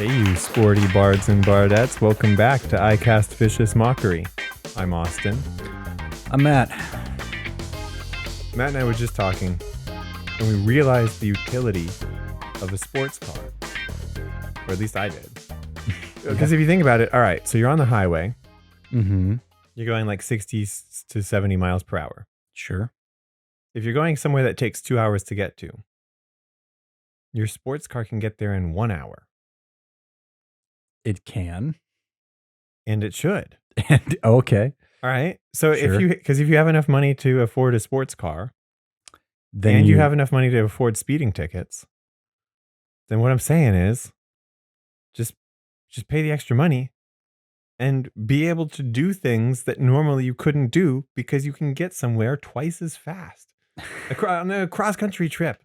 Hey, you sporty bards and bardettes. Welcome back to I Cast Vicious Mockery. I'm Austin. I'm Matt. Matt and I were just talking, and we realized the utility of a sports car. Or at least I did. Because if you think about it, all right, so you're on the highway. Mm-hmm. You're going like 60 to 70 miles per hour. Sure. If you're going somewhere that takes 2 hours to get to, your sports car can get there in 1 hour. It can. And it should. And okay. All right. So Sure. if you have enough money to afford a sports car, Then and you have enough money to afford speeding tickets, then what I'm saying is just pay the extra money and be able to do things that normally you couldn't do because you can get somewhere twice as fast. On a cross-country trip,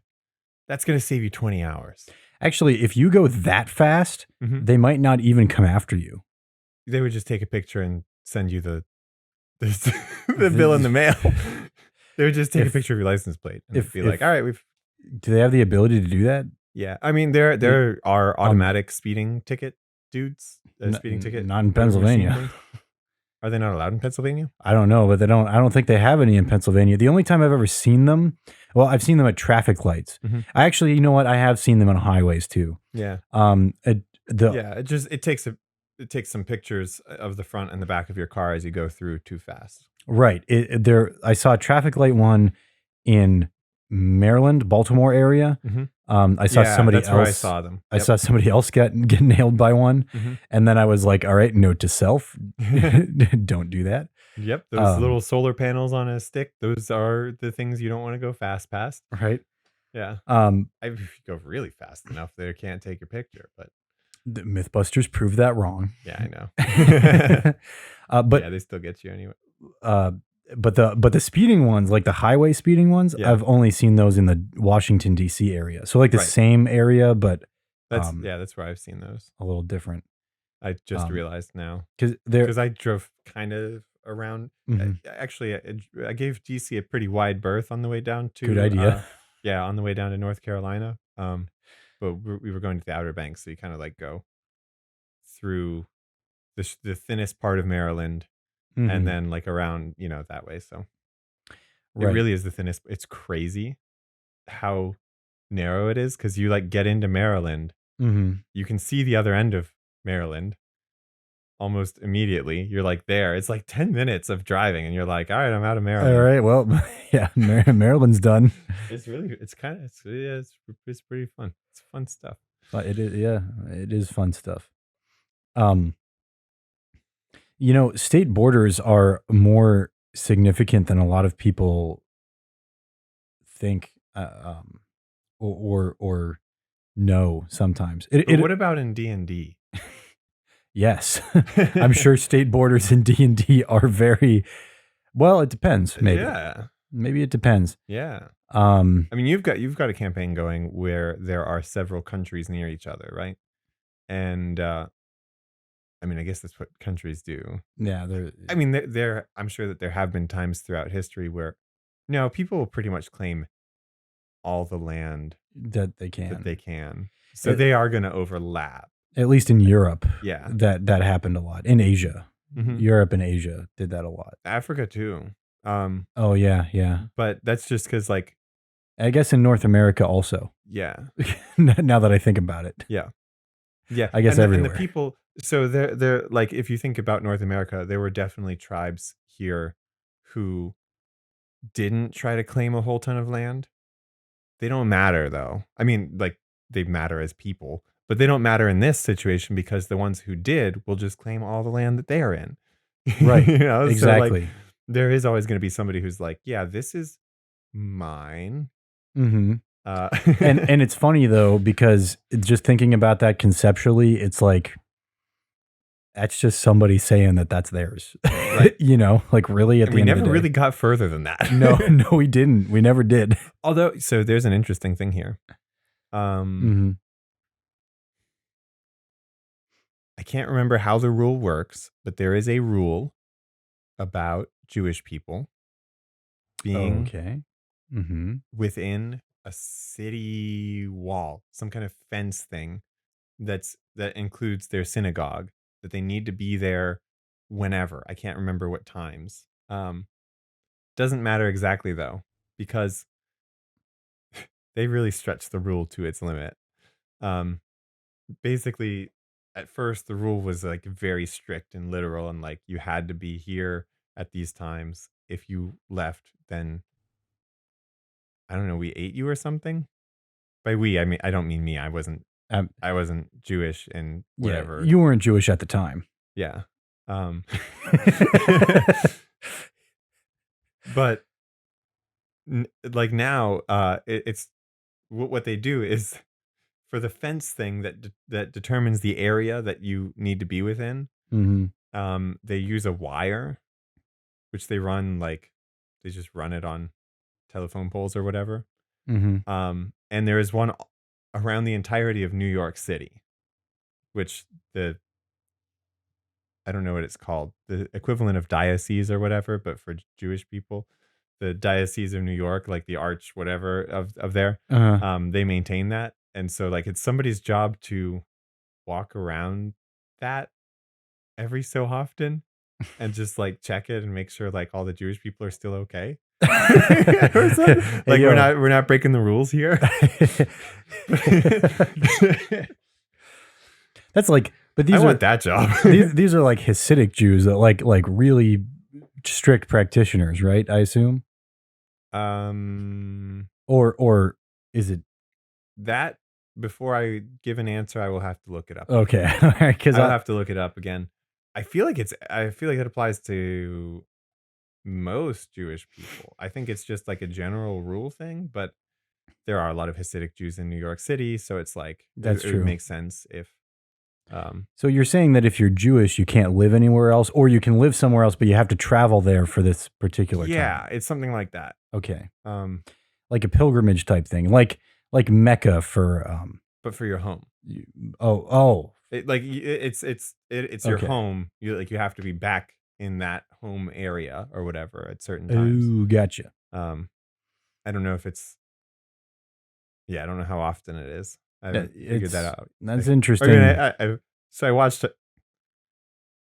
that's going to save you 20 hours. Actually, if you go that fast, Mhm. they might not even come after you. They would just take a picture and send you the bill in the mail. They would just take a picture of your license plate and be like, all right, Do they have the ability to do that? yeah. I mean, there are automatic speeding ticket dudes. Speeding ticket. Not in machine Pennsylvania. things. Are they not allowed in Pennsylvania? I don't know, but I don't think they have any in Pennsylvania. The only time I've ever seen them, well, I've seen them at traffic lights. Mhm. I actually, you know what? I have seen them on highways too. Yeah. It takes some pictures of the front and the back of your car as you go through too fast. Right. I saw a traffic light one in Maryland, Baltimore area. Mhm. I saw somebody that's else. where I saw them. I saw somebody else get nailed by one. Mhm. And then I was like, all right, note to self, don't do that. Yep, those little solar panels on a stick, those are the things you don't want to go fast past. Right. Yeah. If you go really fast enough, they can't take your picture, but The Mythbusters proved that wrong. yeah, I know. But yeah, they still get you anyway. but the speeding ones, like the highway speeding ones, Yeah. I've only seen those in the Washington D.C. area. So like the Right. same area, but That's where I've seen those. a little different. I just realized now Because I drove kind of around. Actually, I gave DC a pretty wide berth on the way down to. Good idea. On the way down to North Carolina. But we were going to the Outer Banks, so you kind of like go through the thinnest part of Maryland, and then like around that way. So it Right. really is the thinnest. It's crazy how narrow it is because you like get into Maryland, you can see the other end of Maryland almost immediately. You're like there. It's like 10 minutes of driving, and you're like, all right, I'm out of Maryland. All right. Well, yeah, Maryland's done. It's pretty fun. It's fun stuff. But it is, yeah, it is fun stuff. State borders are more significant than a lot of people think, or know sometimes. What about in D&D? Yes, I'm sure state borders in D&D are very well. It depends. Maybe it depends. Yeah. I mean, you've got a campaign going where there are several countries near each other, right? And I mean, I guess that's what countries do. Yeah, I mean, I'm sure that there have been times throughout history where people will pretty much claim all the land that they can. So they are going to overlap. At least in Europe. Yeah. That happened a lot. In Asia. Mhm. Europe and Asia did that a lot. Africa too. Oh yeah. But that's just because, like, I guess in North America also. yeah. Now that I think about it. Yeah. I guess everywhere. And the people, so they're like, if you think about North America, there were definitely tribes here who didn't try to claim a whole ton of land. They don't matter though. I mean, like, they matter as people, but they don't matter in this situation because the ones who did will just claim all the land that they are in. Right. Exactly. So like, there is always going to be somebody who's like, yeah, this is mine. And it's funny though, because just thinking about that conceptually, it's like, that's just somebody saying that that's theirs. Right. Like really at the end of the day. We never really got further than that. No, we didn't. We never did. Although, so there's an interesting thing here. I can't remember how the rule works, but there is a rule about Jewish people being within a city wall, some kind of fence thing that includes their synagogue, that they need to be there whenever. I can't remember what times. Doesn't matter exactly though, because they really stretch the rule to its limit. Um, Basically, at first the rule was like very strict and literal, and like you had to be here at these times. If you left, then I don't know, we ate you or something. By we, I mean I don't mean me. Um, I wasn't Jewish and yeah, whatever. you weren't Jewish at the time. Yeah. Um, but like now, it's what they do is for the fence thing that determines the area that you need to be within. Hmm. They use a wire, which they run like they just run it on telephone poles or whatever. Hmm. And there is one around the entirety of New York City, which the I don't know what it's called, the equivalent of diocese or whatever, but for Jewish people, the Diocese of New York, like the arch, whatever of there, Uh, they maintain that, and so like it's somebody's job to walk around that every so often and just like check it and make sure like all the Jewish people are still okay. Or something. hey, Like yo. we're not breaking the rules here. That's like, but I these are want that job. these are like Hasidic Jews that like really strict practitioners, right? I assume, um or is it that before I give an answer, I will have to look it up again. okay? All right, because I will have to look it up again. I feel like it applies to most Jewish people. I think it's just like a general rule thing, but there are a lot of Hasidic Jews in New York City, so it's like that's it would true. make sense if So you're saying that if you're Jewish, you can't live anywhere else, or you can live somewhere else, but you have to travel there for this particular yeah, time. it's something like that. Okay, Um, like a pilgrimage type thing, like Mecca for but for your home. you, oh, It's your okay. home. You have to be back in that home area or whatever at certain times. Oh, gotcha. Um, I don't know if it's yeah, I don't know how often it is. I haven't figured that out. That's Like, I mean, interesting. so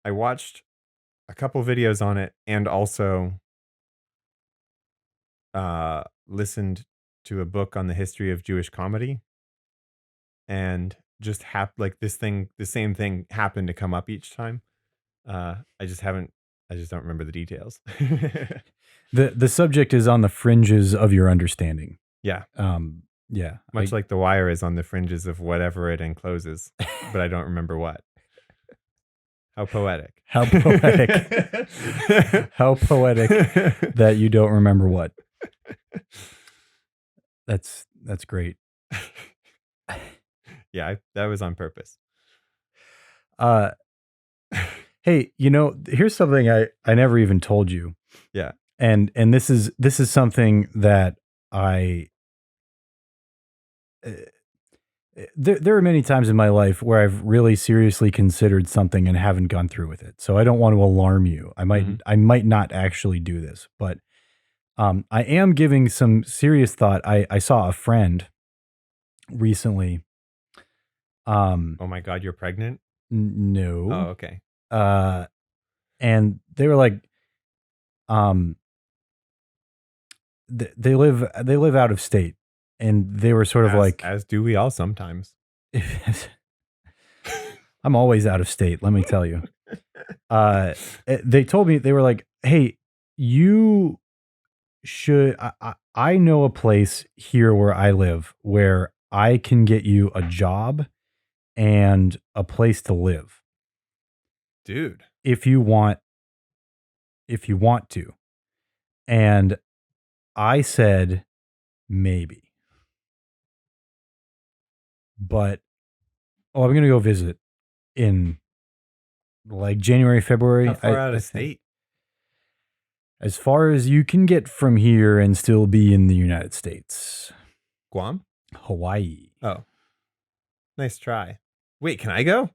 I watched a couple videos on it and also listened to a book on the history of Jewish comedy, and just like the same thing happened to come up each time. I just haven't I just don't remember the details. The subject is on the fringes of your understanding. Yeah, Yeah, much like the wire is on the fringes of whatever it encloses, but I don't remember what. How poetic. how poetic, how poetic that you don't remember what. That's great. Yeah, that was on purpose. Uh, hey, here's something I never even told you, Yeah. and this is something that I. Uh, there are many times in my life where I've really seriously considered something and haven't gone through with it. So I don't want to alarm you. Mhm. I might not actually do this, but I am giving some serious thought. I saw a friend recently. Oh my god, you're pregnant? Oh, No. okay. Uh, and they were like, um, they live out of state, and they were sort of like, As do we all sometimes. I'm always out of state. Let me tell you. They told me, they were like, "Hey, you should. I know a place here where I live where I can get you a job and a place to live Dude. if you want to." And I said maybe, but I'm gonna go visit in like January, How February. far out I of think state? as far as you can get from here and still be in the United States, Guam? Hawaii. Oh, nice try. Wait, can I go?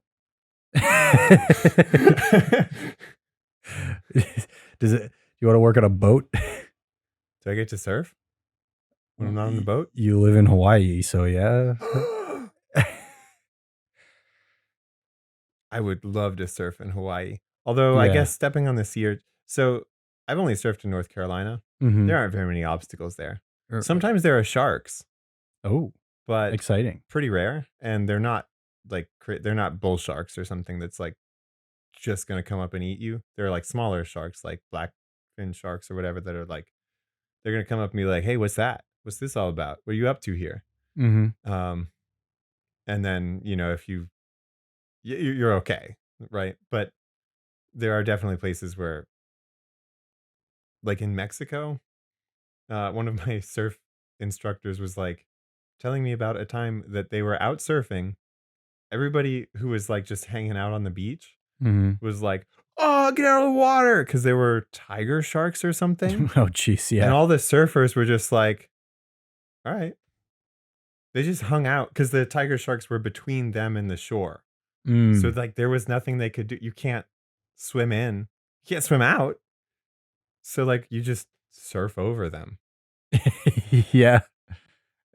Does it? You want to work on a boat? Do I get to surf when I'm not on the boat? You live in Hawaii, so yeah. I would love to surf in Hawaii. Although I Yeah. guess stepping on the sea so I've only surfed in North Carolina. Mhm. There aren't very many obstacles there. Er, Sometimes there are sharks, oh, but exciting. pretty rare, and they're not they're not bull sharks or something that's like just gonna come up and eat you. They're like smaller sharks, like blackfin sharks or whatever that are like they're gonna come up and be like, "Hey, what's that? What's this all about? What are you up to here?" Mhm. Um, and then if you're okay, right? But there are definitely places where, like in Mexico, one of my surf instructors was like telling me about a time that they were out surfing. Everybody who was like just hanging out on the beach Mhm. was like, "Oh, get out of the water!" Because there were tiger sharks or something, Oh, jeez, and yeah. all the surfers were just like, "All right." They just hung out because the tiger sharks were between them and the shore. So Mm. like there was nothing they could do. You can't swim in. You can't swim out. So like you just surf over them. Yeah.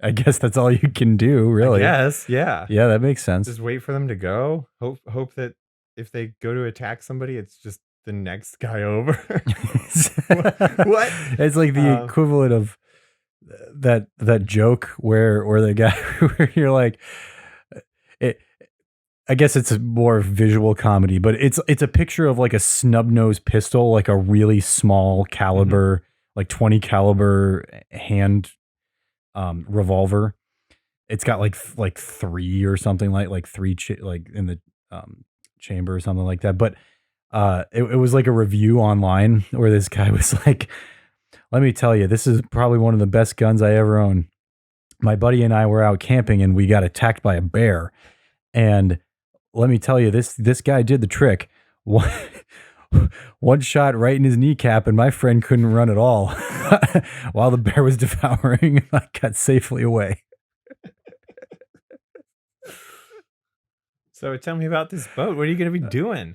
I guess that's all you can do, I really. guess, yeah. Yeah, that makes sense. Just wait for them to go. Hope that if they go to attack somebody, it's just the next guy over. What? It's like the Um, equivalent of that joke where the guy where you're like, it I guess it's a more visual comedy, but it's a picture of like a snub-nosed pistol, like a really small mhm, caliber, like 20 caliber hand revolver. It's got like 3 or something like 3 like in the chamber or something like that. But it was like a review online where this guy was like, "Let me tell you, this is probably one of the best guns I ever owned. My buddy and I were out camping and we got attacked by a bear. And let me tell you, this guy did the trick. One, one shot right in his kneecap, and my friend couldn't run at all. While the bear was devouring, I got safely away." so tell me about this boat. What are you gonna be doing?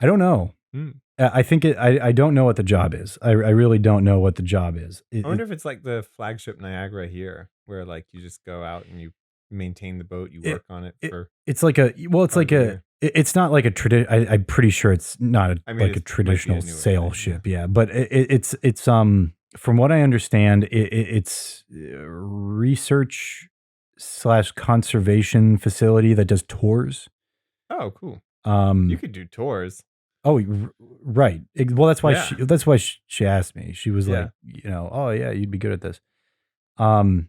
I don't know. Hmm. I think I don't know what the job is. I really don't know what the job is. I wonder if it's like the flagship Niagara here, where like you just go out and you maintain the boat, you It work on it it for it's like a well, it's part of like the a year. it's not like a I'm pretty sure it's not I mean, like a it might be traditional a newer sail thing. Yeah. ship, yeah, but it's from what I understand, it's research slash conservation facility that does tours. Oh, cool. You Um, could do tours. oh, right. Well, Yeah. that's why she asked me. She was like, Yeah. "Oh yeah, you'd be good at this." Um,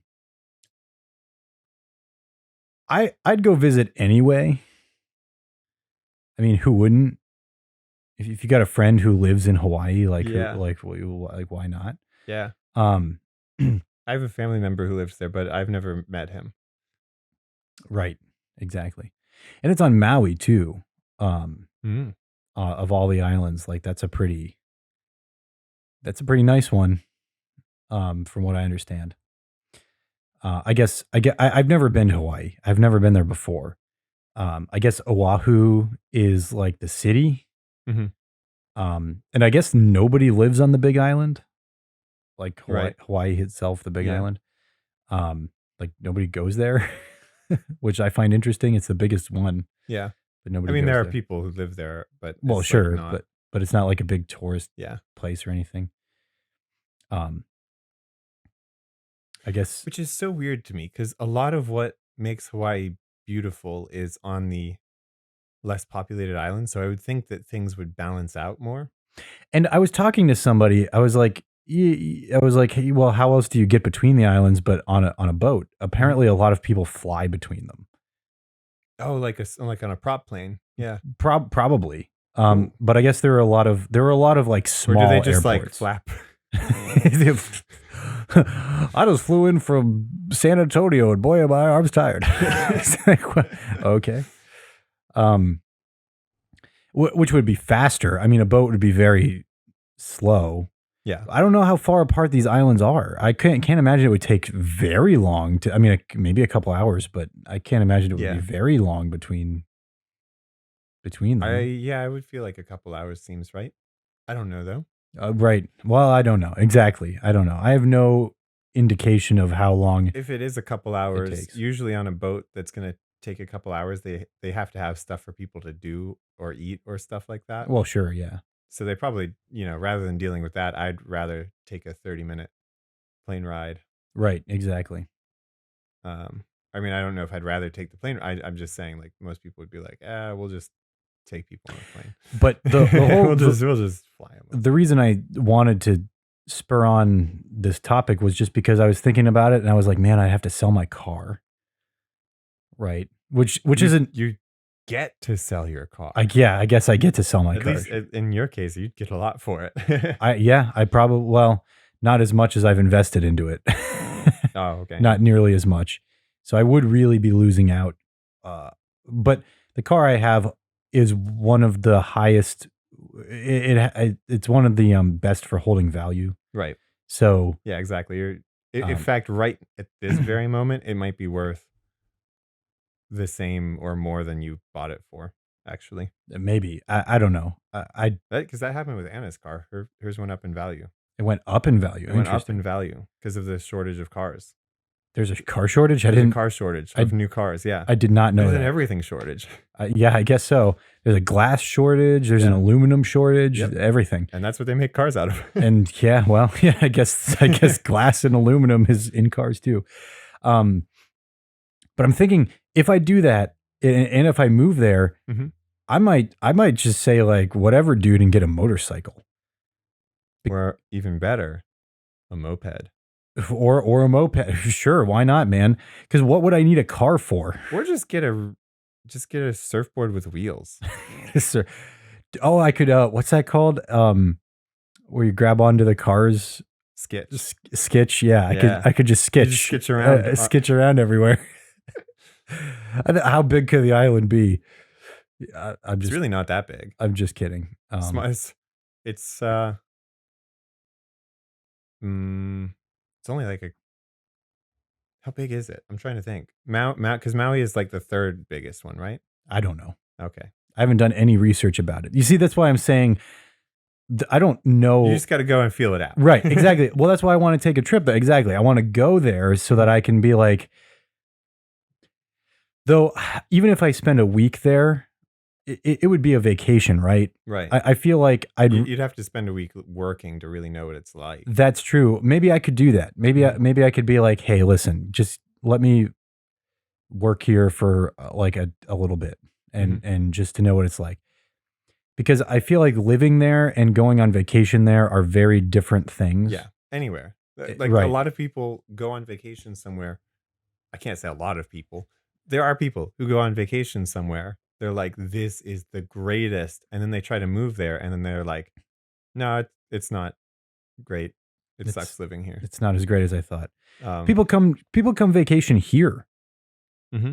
I'd go visit anyway. I mean, who wouldn't? If you got a friend who lives in Hawaii, like who Yeah. like why not? Yeah. Um, I have a family member who lives there, but I've never met him. right, exactly, and it's on Maui too. Um, Mm. of all the islands, like that's a pretty nice one. From what I understand, I've never been to Hawaii. I've never been there before. I guess Oahu is like the city. Mhm. And I guess nobody lives on the Big Island, like Right. Hawaii itself, the Big Yeah. Island. Like nobody goes there, which I find interesting. It's the biggest one, Yeah. but I nobody mean, there goes are there. people who live there, but Well, it's like sure, not. but it's not like a big tourist Yeah. place or anything. Um, I guess Which is so weird to me because a lot of what makes Hawaii beautiful is on the less populated islands. So I would think that things would balance out more. and I was talking to somebody, I was like, I was like, "Hey, well, how else do you get between the islands but on a boat?" Mhm. Apparently, a lot of people fly between them. Oh, like on a prop plane. Yeah. Probably. Cool. But I guess there are a lot of like Or do they small just like airports. flap? I just flew in from San Antonio and boy, are my arms tired. It's like, okay. Um, which would be faster. I mean, a boat would be very slow. Yeah. I don't know how far apart these islands are. I can't imagine it would take very long to. I mean, maybe a couple hours, but I can't imagine it would be Yeah. very long between them. I would feel like a couple hours seems right. I don't know though. Right. Well, I don't know exactly. I don't know. I have no indication of how long If it is a couple it hours, takes. usually on a boat that's going to take a couple hours. They have to have stuff for people to do or eat or stuff like that. Well, sure, yeah. So they probably, rather than dealing with that, I'd rather take a 30-minute plane ride. Right, exactly. I mean, I don't know if I'd rather take the plane. I'm just saying, like, most people would be like, we'll just take people on a plane. But the whole we'll just fly them. the reason I wanted to spur on this topic was just because I was thinking about it and I was like, man, I have to sell my car. Right. Which isn't you get to sell your car. I guess I get to sell my At car. least in your case, you'd get a lot for it. I probably, well, not as much as I've invested into it. Oh, okay. Not nearly as much. So I would really be losing out. But the car I have is one of the highest. It's one of the best for holding value. Right. So yeah, exactly. In fact, right at this very moment, it might be worth the same or more than you bought it for. Actually, maybe I don't know. Because that happened with Anna's car. Hers went up in value. It went up in value. It went up in value because of the shortage of cars. There's a car shortage? There's a car shortage of new cars, yeah. I did not know There's that. an everything shortage. Yeah, I guess so. There's a glass shortage. There's an aluminum shortage. Yep. Everything. And that's what they make cars out of. And yeah, well, yeah, I guess glass and aluminum is in cars too. But I'm thinking if I do that and if I move there, I might just say like whatever, dude, and get a motorcycle. Or even better, a moped. Or a moped. Sure, why not, man? Because what would I need a car for? Or just get a surfboard with wheels. Oh, I could. What's that called? Where you grab onto the cars. Skitch. Skitch. Yeah, I could just skitch. Just skitch around. Skitch around everywhere. How big could the island be? It's really not that big. I'm just kidding. It's only like how big is it? I'm trying to think. Because Maui is like the third biggest one, right? I don't know. Okay. I haven't done any research about it. You see, that's why I'm saying I don't know. You just got to go and feel it out. Right. Exactly. Well, that's why I want to take a trip. Exactly. I want to go there so that I can be like, though, even if I spend a week there, it would be a vacation, right? Right. I feel like you'd have to spend a week working to really know what it's like. That's true. Maybe I could do that. Maybe I could be like, hey, listen, just let me work here for like a little bit and just to know what it's like. Because I feel like living there and going on vacation there are very different things. Yeah. Anywhere. Like right. A lot of people go on vacation somewhere. I can't say a lot of people. There are people who go on vacation somewhere. They're like, this is the greatest. And then they try to move there. And then they're like, no, it's not great. It sucks living here. It's not as great as I thought. People come vacation here.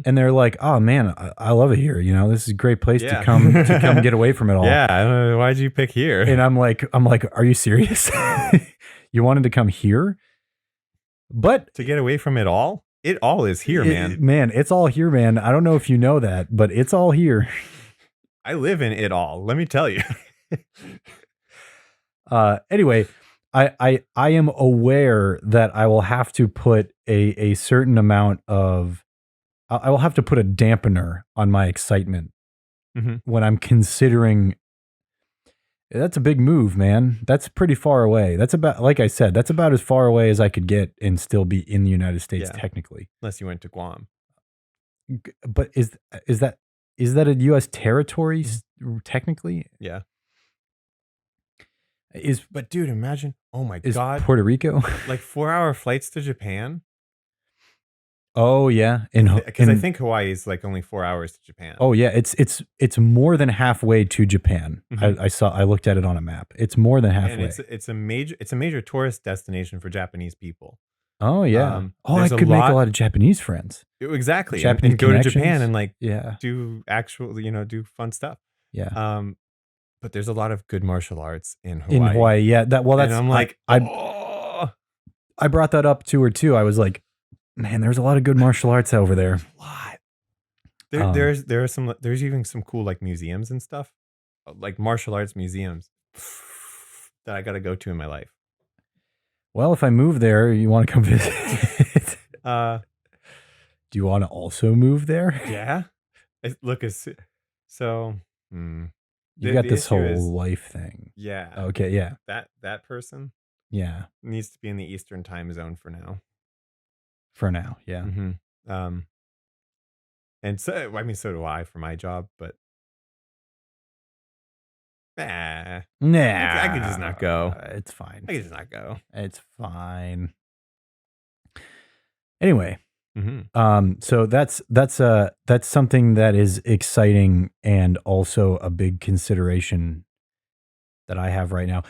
And they're like, oh man, I love it here. You know, this is a great place to come get away from it all. Yeah. I don't know. Why'd you pick here? And I'm like, are you serious? You wanted to come here? But to get away from it all? It all is here, man. Man, it's all here, man. I don't know if you know that, but it's all here. I live in it all. Let me tell you. Anyway, I am aware that I will have to put a certain amount of, I will have to put a dampener on my excitement when I'm considering. That's a big move, man. That's pretty far away. That's about, like I said, that's about as far away as I could get and still be in the United States, technically. Unless you went to Guam. But is that a U.S. territory technically? Yeah. But dude, imagine. Oh my God. Puerto Rico? Like 4-hour flights to Japan? Oh yeah, because I think Hawaii is like only 4 hours to Japan. Oh yeah, it's more than halfway to Japan. I looked at it on a map. It's more than halfway. And it's a major tourist destination for Japanese people. Oh yeah. I could make a lot of Japanese friends. Exactly. Japanese and go to Japan and like do actual do fun stuff. Yeah. But there's a lot of good martial arts in Hawaii. In Hawaii, yeah. That's and I'm like, I brought that up to her too. I was like, man, there's a lot of good martial arts over there. A lot. There's even some cool like museums and stuff, like martial arts museums that I got to go to in my life. Well, if I move there, you want to come visit? Do you want to also move there? Yeah. Look, so You got the this issue is, whole life thing. yeah, Okay, yeah. that person Yeah. needs to be in the Eastern time zone for now. For now, yeah. Hmm. Um, and so I mean, so do I for my job, but nah, I could just not go. Nah, it's fine. I could just not go. It's fine. Anyway, Hmm. so that's something that is exciting and also a big consideration that I have right now.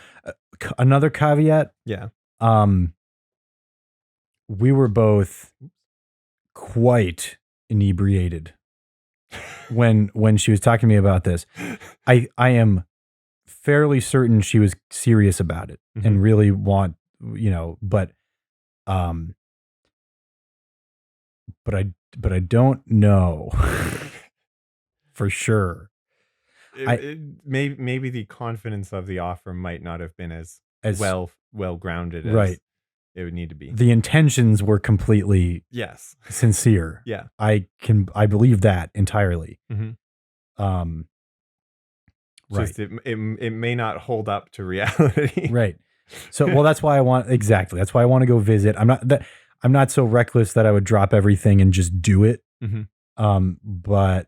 Another caveat, Yeah. um, we were both quite inebriated when she was talking to me about this. I am fairly certain she was serious about it Hmm. and really um but I don't know for sure. I Maybe the confidence of the offer might not have been as as well grounded as right. it would need to be. The intentions were completely Yes. sincere. Yeah. I believe that entirely. Hmm. Um right. Just it may not hold up to reality. Right. So well that's why exactly. That's why I want to go visit. I'm not so reckless that I would drop everything and just do it. Hmm. But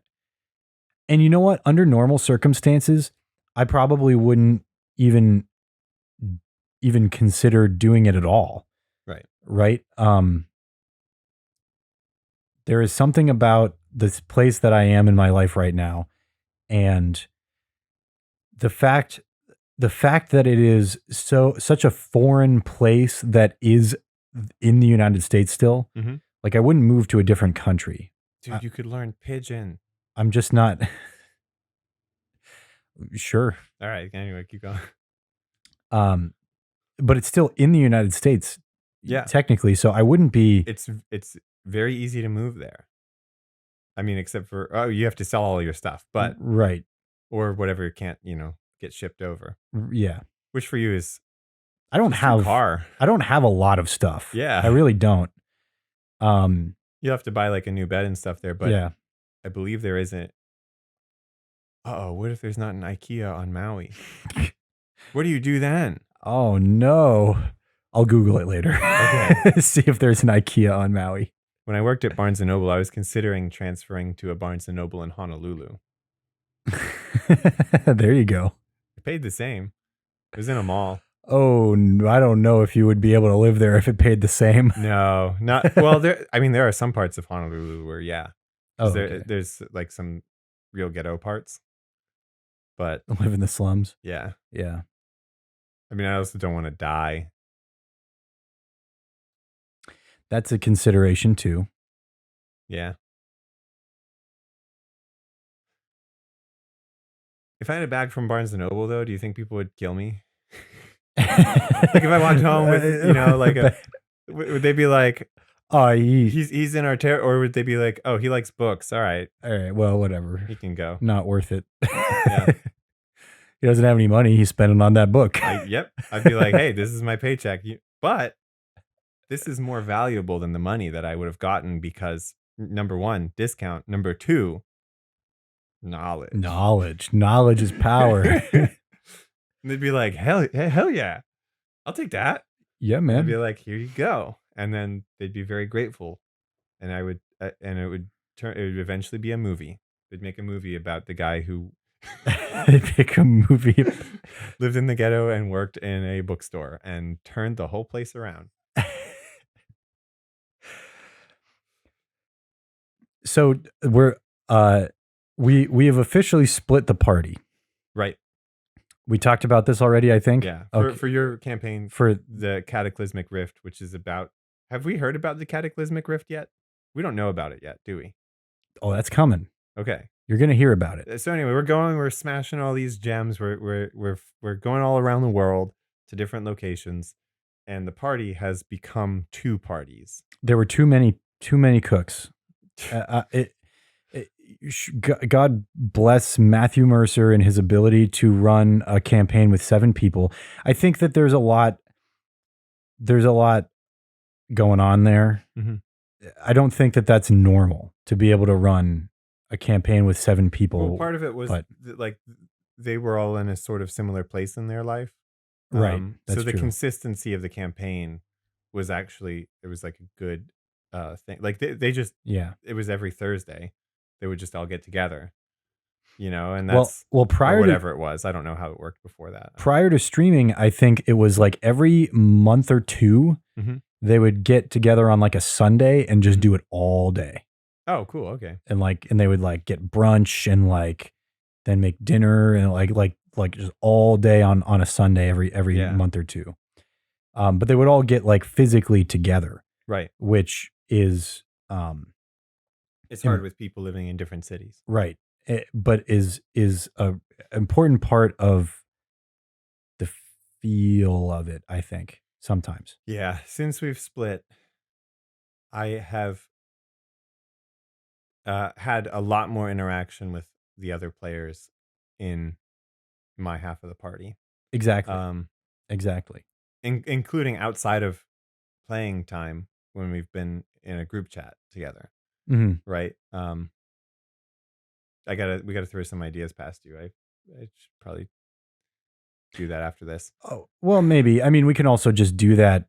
and you know what? Under normal circumstances, I probably wouldn't even consider doing it at all. Right. Right? There is something about this place that I am in my life right now, and the fact that it is such a foreign place that is in the United States still. Hmm. Like I wouldn't move to a different country. I, Dude, you could learn pigeon. I'm just not sure. All right. Anyway, keep going. Um, but it's still in the United States Yeah. technically, so I wouldn't be It's very easy to move there. I mean, except for, oh, you have to sell all your stuff, but right. or whatever can't, get shipped over. Yeah. Which for you is I don't just your have car. I don't have a lot of stuff. Yeah. I really don't. Um, You have to buy like a new bed and stuff there, but yeah. I believe there isn't. Uh-oh, what if there's not an IKEA on Maui? What do you do then? Oh no. I'll Google it later. Okay. See if there's an IKEA on Maui. When I worked at Barnes & Noble, I was considering transferring to a Barnes & Noble in Honolulu. There you go. It paid the same. It was in a mall. Oh, I don't know if you would be able to live there if it paid the same. No, not well. There are some parts of Honolulu where, yeah, Oh, because okay. there's like some real ghetto parts. But Live in the slums. yeah, Yeah. I mean, I also don't want to die. That's a consideration too. Yeah. If I had a bag from Barnes and Noble, though, do you think people would kill me? Like if I walked home with, like would they be like, oh, he's in our or would they be like, oh, he likes books. All right, well, whatever. he can go. Not worth it. Yeah. He doesn't have any money. He's spending on that book. Yep. I'd be like, hey, this is my paycheck. But this is more valuable than the money that I would have gotten because number one, discount. Number two, knowledge. Knowledge is power. And they'd be like, hell yeah, I'll take that. Yeah, I'd man. be like, here you go. And then they'd be very grateful. And I would, and it would eventually be a movie. They'd make a movie about the guy who They pick a movie. lived in the ghetto and worked in a bookstore and turned the whole place around. So we have officially split the party. Right. We talked about this already, I think. Yeah. Okay. For your campaign For the Cataclysmic Rift, which is about, have we heard about the Cataclysmic Rift yet? We don't know about it yet, do we? Oh, that's coming. Okay. You're gonna hear about it. So anyway, we're smashing all these gems. We're going all around the world to different locations, and the party has become two parties. There were too many cooks. God bless Matthew Mercer and his ability to run a campaign with 7 people. I think that there's a lot going on there. Mm-hmm. I don't think that that's normal to be able to run a campaign with 7 Well, people, part of it was but like they were all in a sort of similar place in their life. right, So that's the true. consistency of the campaign was actually it was like a good thing. Like they just Yeah. it was every Thursday. They would just all get together, and Well that's well, or prior to whatever it was. I don't know how it worked before that. prior to streaming, I think it was like every month or 2, Mm-hmm. they would get together on like a Sunday and just Mm-hmm. do it all day. Oh, cool. Okay. And they would like get brunch and like then make dinner and like just all day on a Sunday every Yeah. month or 2. But they would all get like physically together, Right. which is It's hard im- with people living in different cities. right, but is a important part of the feel of it. I think sometimes. Yeah. Since we've split, I have had a lot more interaction with the other players in my half of the party, Exactly, um, exactly. including outside of playing time when we've been in a group chat together, Hmm. right? We gotta throw some ideas past you. I should probably do that after this Oh well, maybe. I mean, we can also just do that.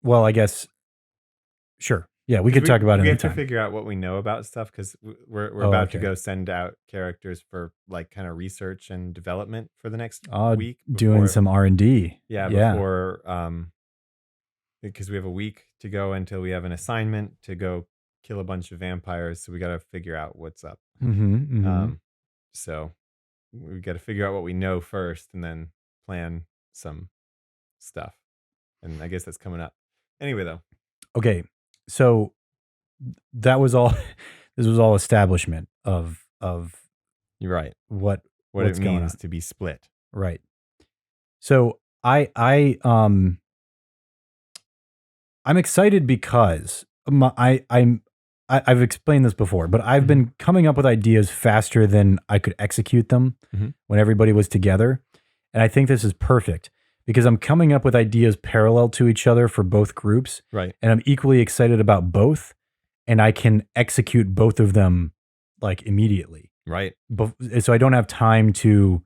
Well, I guess sure. Yeah, we because could talk about it we have to anytime. figure out what we know about stuff because we're Oh, about to okay. go send out characters for like kind of research and development for the next week Doing before some R&D. yeah Yeah. before because we have a week to go until we have an assignment to go kill a bunch of vampires. So we got to figure out what's up. Mhm, mhm. Um, so we got to figure out what we know first, and then plan some stuff. And I guess that's coming up. Anyway, though, Okay. So that was all this was all establishment of you're right. what What it what's going means on. to be split. Right. So I'm excited because I've explained this before, but I've Hmm. been coming up with ideas faster than I could execute them Hmm. when everybody was together. And I think this is perfect because I'm coming up with ideas parallel to each other for both groups. Right. And I'm equally excited about both. And I can execute both of them like immediately. Right. So I don't have time to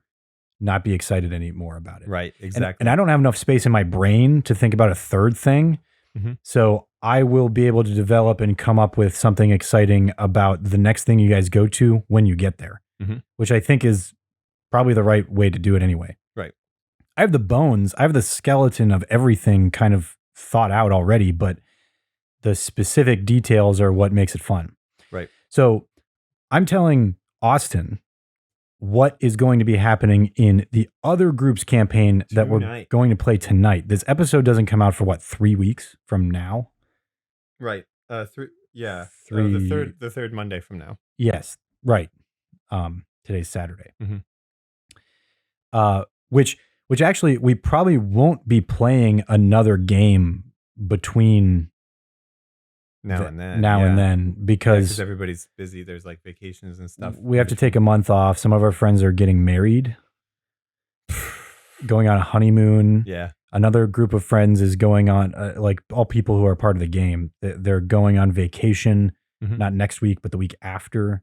not be excited anymore about it. Right. And Exactly. I don't have enough space in my brain to think about a third thing. Hmm. So I will be able to develop and come up with something exciting about the next thing you guys go to when you get there, Hmm. which I think is probably the right way to do it anyway. Right. I have the bones, I have the skeleton of everything kind of thought out already, but the specific details are what makes it fun. Right. So I'm telling Austin what is going to be happening in the other group's campaign that we're Tonight. going to play tonight. This episode doesn't come out for what, 3 weeks from now? Right. Yeah. Three. The third Monday from now. Yes, right. Today's Saturday. Mhm. Which actually we probably won't be playing another game between Now and then. now and Yeah. then Because because everybody's busy. There's like vacations and stuff. we have to take a month off. Some of our friends are getting married, going on a honeymoon. Yeah. Another group of friends is going on, like all people who are part of the game. They're going on vacation, Mhm. not next week, but the week after,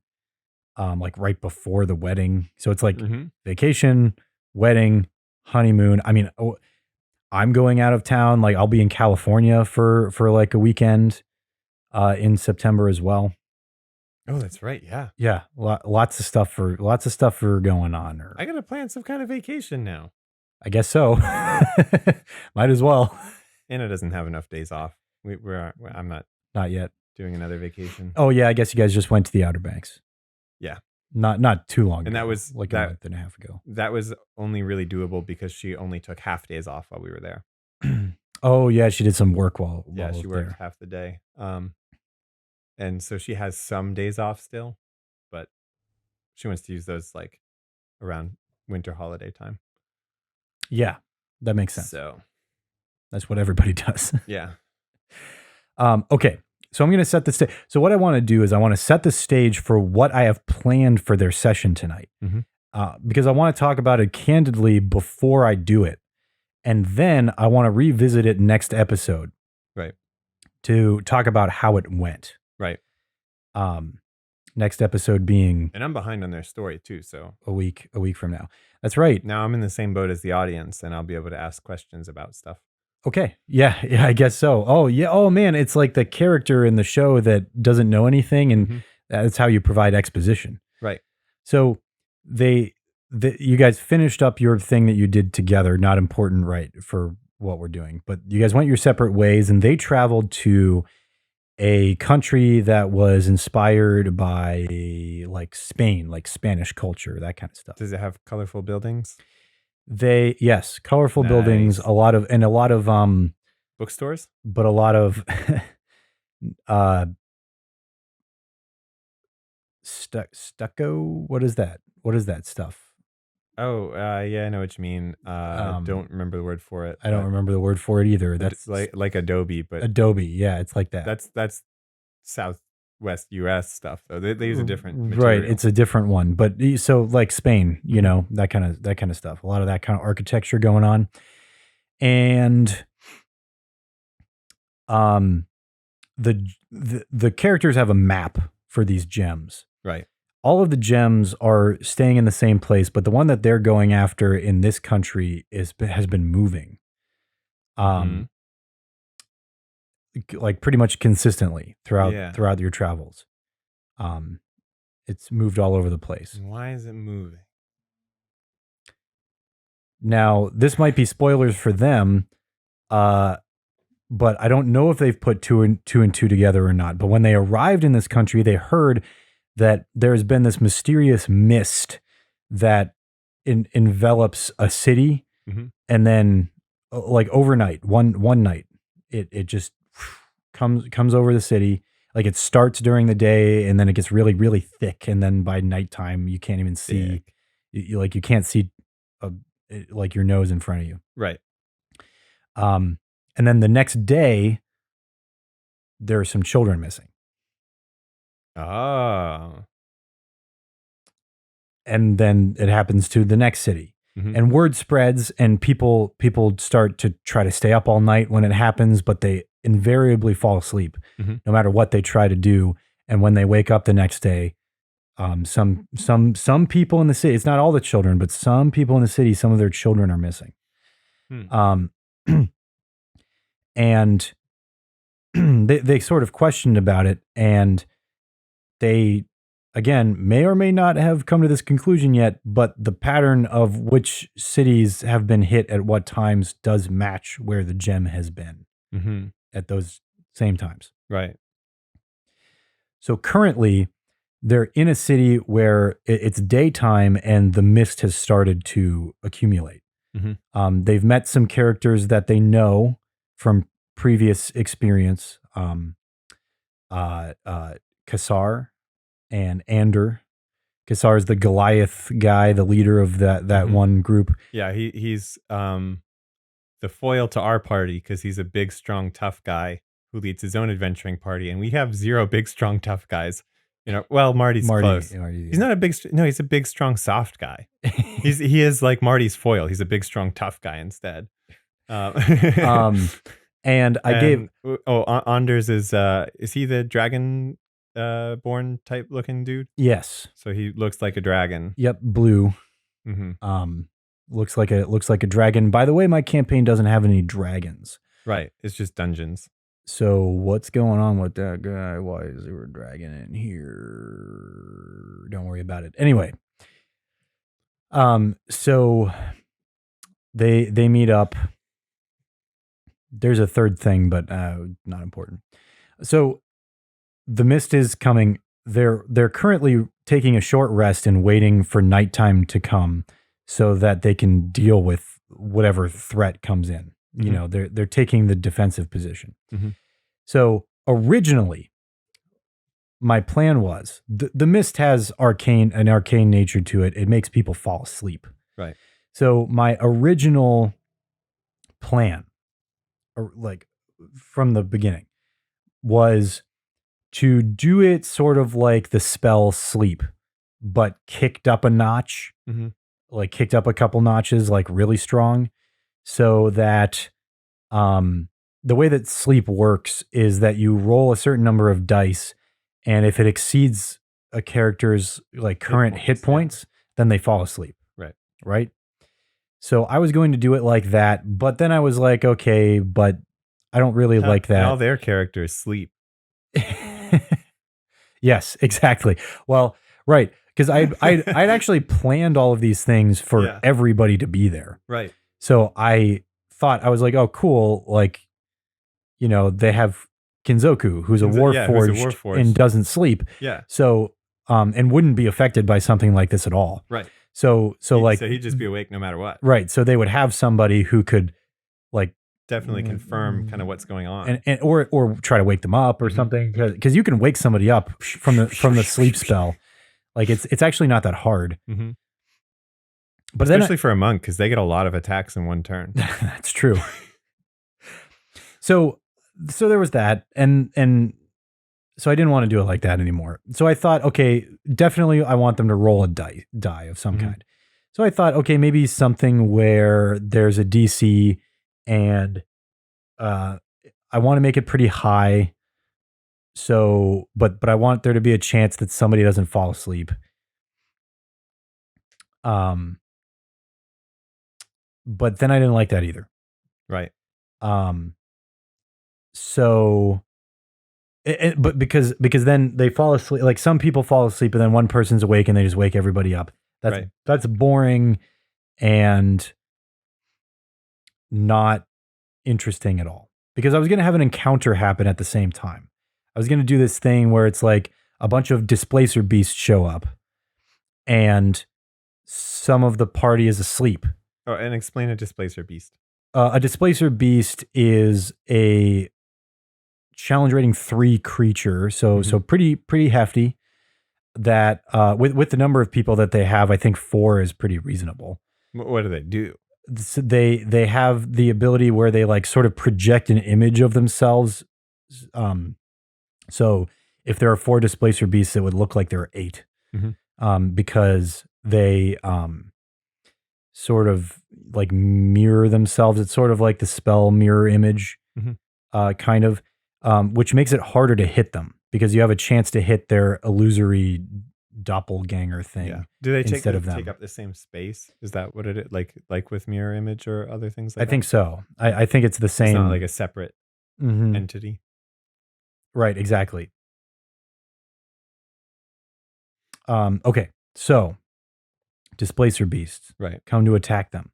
like right before the wedding. So it's like Mhm. vacation, wedding, honeymoon. I mean, I'm going out of town. Like I'll be in California for like a weekend in September as well. Oh, that's right. Yeah. Yeah, lots of stuff for going on. Or I gotta plan some kind of vacation now. I guess so. Might as well. Anna doesn't have enough days off. I'm not Not yet. doing another vacation. Oh yeah, I guess you guys just went to the Outer Banks. Yeah. Not too long And ago. that was like a month and a half ago. that was only really doable because she only took half days off while we were there. Oh yeah, she did some work while Yeah, she worked there. half the day. And so she has some days off still, but she wants to use those like around winter holiday time. Yeah, that makes sense. So That's what everybody does. yeah. Okay, so I'm going to set the stage. So what I want to do is I want to set the stage for what I have planned for their session tonight, Mhm. because I want to talk about it candidly before I do it, and then I want to revisit it next episode. Right. to talk about how it went. Right. Next episode being And I'm behind on their story too, so a week from now. That's right. now I'm in the same boat as the audience, and I'll be able to ask questions about stuff. Okay. Yeah, I guess so. Oh, yeah. Oh man, it's like the character in the show that doesn't know anything, and that's how you provide exposition. Right. So you guys finished up your thing that you did together, not important, right, for what we're doing. But you guys went your separate ways, and they traveled to a country that was inspired by like Spain, like Spanish culture, that kind of stuff. Does it have colorful buildings? Yes, colorful buildings, Nice. a lot of Bookstores? but a lot of uh stucco. What is that? What is that stuff? Oh, yeah, I know what you mean. Um Don't remember the word for it, I don't but remember the word for it either. it's That's like Adobe, but Adobe. Yeah, it's like that. that's Southwest US stuff, though. They use a different Right, material. it's a different one. But so like Spain, you Mhm. know, that kind of stuff. A lot of that kind of architecture going on. And um the characters have a map for these gems. Right. All of the gems are staying in the same place, but the one that they're going after in this country has been moving. Mhm. Um like pretty much consistently Yeah. throughout your travels. Um it's moved all over the place. Why is it moving? Now, this might be spoilers for them, uh, but I don't know if they've put two and two together or not. But when they arrived in this country, they heard that there's been this mysterious mist that envelops a city, Mhm. and then like overnight, one night, it just comes over the city. Like it starts during the day, and then it gets really really thick, and then by nighttime you can't even see. Thick. You can't see like your nose in front of you. Right. Um, and then the next day, there are some children missing. Oh. And then it happens to the next city. Mhm. And word spreads, and people start to try to stay up all night when it happens, but they invariably fall asleep Mhm. no matter what they try to do. And when they wake up the next day, some people in the city, it's not all the children, but some people in the city, some of their children are missing. Hmm. Um, and they sort of questioned about it, and they again may or may not have come to this conclusion yet, but the pattern of which cities have been hit at what times does match where the gem has been Mhm. at those same times. Right. So currently, they're in a city where it's daytime and the mist has started to accumulate. Mhm. They've met some characters that they know from previous experience. Kassar and Ander. Kassar is the Goliath guy, the leader of that Mhm. one group. Yeah, he's the foil to our party because he's a big, strong, tough guy who leads his own adventuring party, and we have 0 big, strong, tough guys. Well, Marty's close. Marty, He's not a big no, he's a big, strong, soft guy. He is like Marty's foil. He's a big, strong, tough guy instead. Um, um, and I gave and Anders is he the dragon born type looking dude? yes, So he looks like a dragon. yep, blue. Mhm. Looks like a dragon. By the way, my campaign doesn't have any dragons. Right. It's just dungeons. So what's going on with that guy? Why is there a dragon in here? Don't worry about it. Anyway, so they meet up. There's a third thing, but not important. So the mist is coming. They're currently taking a short rest and waiting for nighttime to come so that they can deal with whatever threat comes in. You Mhm. know, they're taking the defensive position. Mhm. So originally, my plan was the mist has an arcane nature to it. It makes people fall asleep. Right. So my original plan, or like from the beginning, was to do it sort of like the spell sleep, but kicked up a notch, Mhm. like kicked up a couple notches, like really strong, so that um the way that sleep works is that you roll a certain number of dice, and if it exceeds a character's like current hit Yeah. points, then they fall asleep. Right. Right. So I was going to do it like that, but then I was like, okay, but I don't really like And all that. their characters sleep. Yes, exactly. Well, right, because I'd actually planned all of these things for Yeah. everybody to be there. Right. So I thought I was like, oh, cool. Like, they have Kinzoku, who's a Who's a warforged warforged. and doesn't sleep. Yeah. So, and wouldn't be affected by something like this at all. Right. So like, So he'd just be awake no matter what. right. So they would have somebody who could like Definitely confirm kind of what's going on. and or try to wake them up or something, because you can wake somebody up from the sleep spell. Like it's actually not that hard. Mm-hmm. But especially for a monk, because they get a lot of attacks in one turn. That's true. So there was that, and so I didn't want to do it like that anymore. So I thought, okay, definitely I want them to roll a die of some kind. So I thought, okay, maybe something where there's a DC and I want to make it pretty high. So, but I want there to be a chance that somebody doesn't fall asleep. But then I didn't like that either. Right. So, but because then they fall asleep. Like some people fall asleep, and then one person's awake, and they just wake everybody up. That's boring and not interesting at all. Because I was going to have an encounter happen at the same time. I was going to do this thing where it's like a bunch of displacer beasts show up, and some of the party is asleep. Oh, and explain a displacer beast. A displacer beast is a challenge rating 3 creature, so pretty hefty. That with the number of people that they have, I think 4 is pretty reasonable. What do they do? So they have the ability where they like sort of project an image of themselves. So if there are 4 displacer beasts, it would look like there are 8, because they sort of like mirror themselves. It's sort of like the spell mirror image, kind of, which makes it harder to hit them because you have a chance to hit their illusory doppelganger thing. Yeah. Do they take up the same space? Is that what it is? Like with mirror image or other things like that? I think so. I think it's the same. It's not like a separate entity. Right, exactly. Okay, so displacer beasts come to attack them.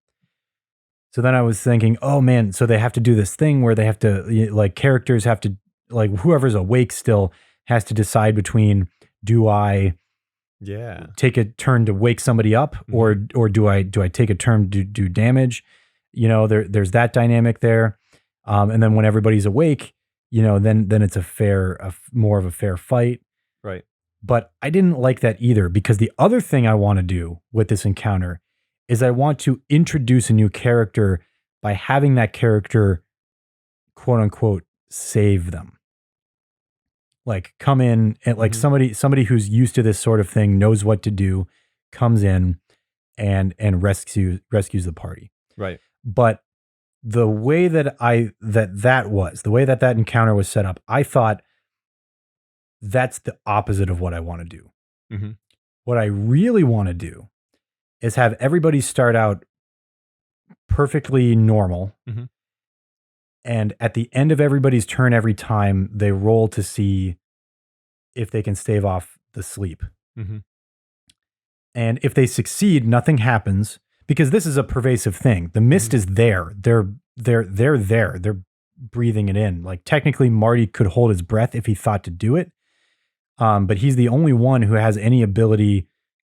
So then I was thinking, oh man, so they have to do this thing where they have to, like, characters have to, like, whoever's awake still has to decide between, do I take a turn to wake somebody up, or do I take a turn to do damage? There's that dynamic there. And then when everybody's awake, then it's more of a fair fight. Right. But I didn't like that either, because the other thing I want to do with this encounter is I want to introduce a new character by having that character, quote unquote, save them. Like come in and like somebody who's used to this sort of thing, knows what to do, comes in and rescues the party. Right. But the way that the way that encounter was set up, I thought that's the opposite of what I want to do. What I really want to do is have everybody start out perfectly normal. And at the end of everybody's turn, every time they roll to see if they can stave off the sleep. And if they succeed, nothing happens, because this is a pervasive thing. The mist is there. They're there. They're breathing it in. Like technically Marty could hold his breath if he thought to do it. But he's the only one who has any ability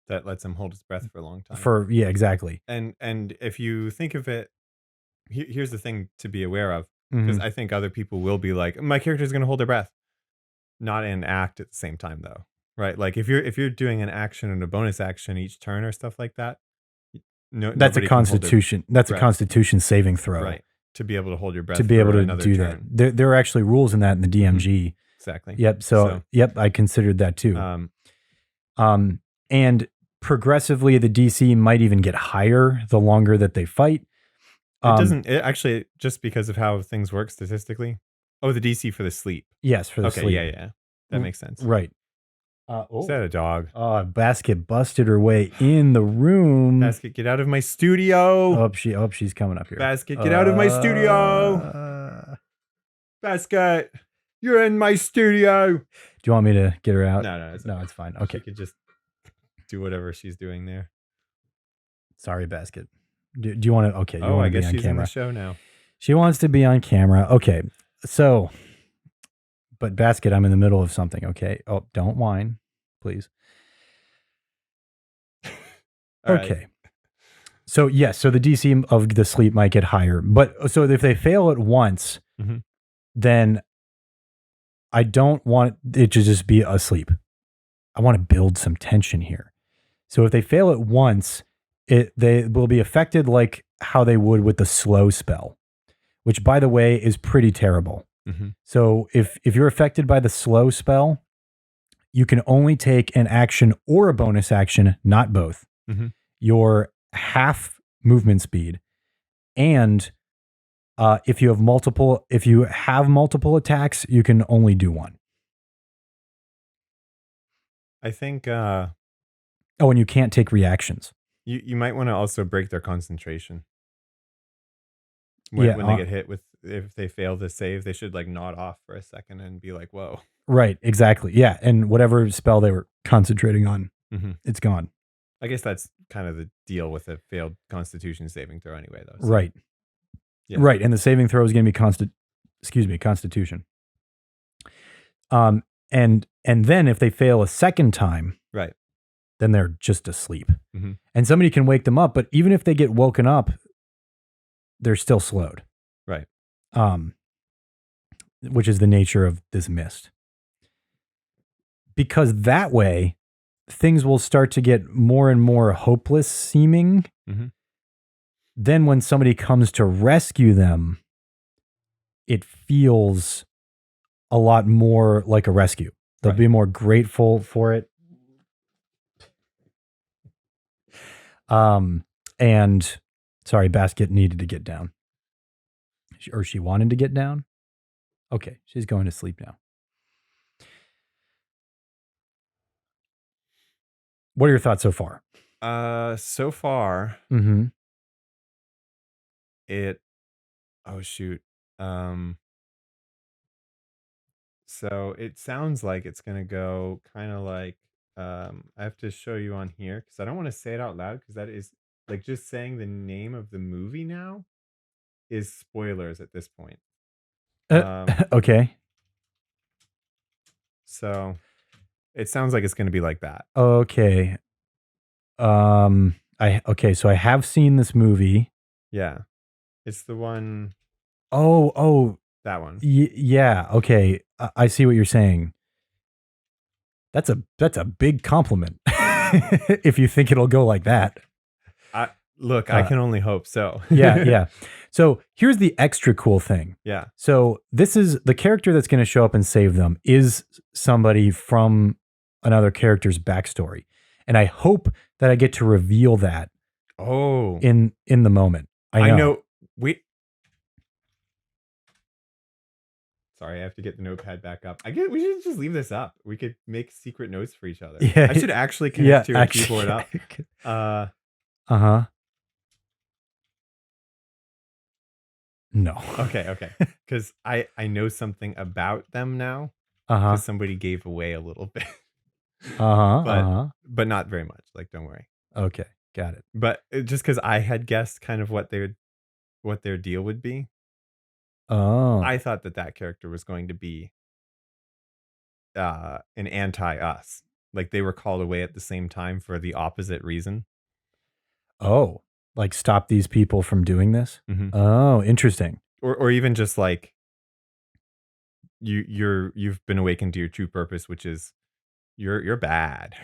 that lets him hold his breath for a long time. Yeah, exactly. And if you think of it, here's the thing to be aware of, because I think other people will be like, my character's going to hold their breath, not an act at the same time, though, right? Like if you're doing an action and a bonus action each turn or stuff like that, that's a constitution. That's a constitution saving throw, right? To be able to hold your breath to be able to do turn. that. There are actually rules in that in the DMG. Exactly. Yep. So I considered that too. And progressively the DC might even get higher the longer that they fight. It Um, doesn't it actually just because of how things work statistically. Oh, the DC for the sleep. yes, for the Okay, yeah, sleep. yeah. That makes sense. Right. Is that a dog? Basket busted her way in the room. Basket, get out of my studio. She's coming up here. Basket, get out of my studio. Basket, you're in my studio. Do you want me to get her out? No, It's fine. Okay. She could just do whatever she's doing there. Sorry, Basket. Do you want to? Okay. You Oh, want I to be guess on she's in camera? the show now. She wants to be on camera. Okay. So, but Basket, I'm in the middle of something. Okay. Oh, don't whine, please. Okay. Right. So yes, so the DC of the sleep might get higher, but so if they fail it once, then I don't want it to just be asleep. I want to build some tension here. So if they fail it once, they will be affected like how they would with the slow spell, which by the way is pretty terrible. So if you're affected by the slow spell, you can only take an action or a bonus action, not both. Your half movement speed, and if you have multiple attacks, you can only do one. I think. And you can't take reactions. You might want to also break their concentration. When they get hit with, if they fail to save, they should like nod off for a second and be like, "Whoa!" Right? Exactly. Yeah, and whatever spell they were concentrating on, it's gone. I guess that's kind of the deal with a failed Constitution saving throw, anyway, though. So. Right. Yeah. Right, and the saving throw is going to be Constitution. And then if they fail a second time, right, then they're just asleep, and somebody can wake them up. But even if they get woken up, they're still slowed. Right. Which is the nature of this mist. Because that way, things will start to get more and more hopeless seeming. Then when somebody comes to rescue them, it feels a lot more like a rescue. They'll be more grateful for it. And sorry, Basket needed to get down. Or she wanted to get down. Okay, she's going to sleep now. What are your thoughts so far? So far, oh shoot. So it sounds like it's gonna go kind of like, I have to show you on here because I don't want to say it out loud because that is like just saying the name of the movie now is spoilers at this point. Okay. So it sounds like it's gonna be like that. Okay. So I have seen this movie. Yeah. It's the one. Oh. That one. Yeah. Okay. I see what you're saying. That's a big compliment. If you think it'll go like that. Look, I can only hope so. Yeah. So here's the extra cool thing. Yeah. So this is the character that's going to show up and save them is somebody from another character's backstory. And I hope that I get to reveal that. Oh. In the moment. I know. Sorry, I have to get the notepad back up. We should just leave this up. We could make secret notes for each other. Yeah. I should actually connect your keyboard up. No. Okay. Because I know something about them now. Because somebody gave away a little bit. But not very much. Like, don't worry. Okay, got it. But just because I had guessed kind of what their deal would be. Oh. I thought that character was going to be an anti-us. Like they were called away at the same time for the opposite reason. Oh, like stop these people from doing this? Oh, interesting. Or even just like you've been awakened to your true purpose, which is you're bad.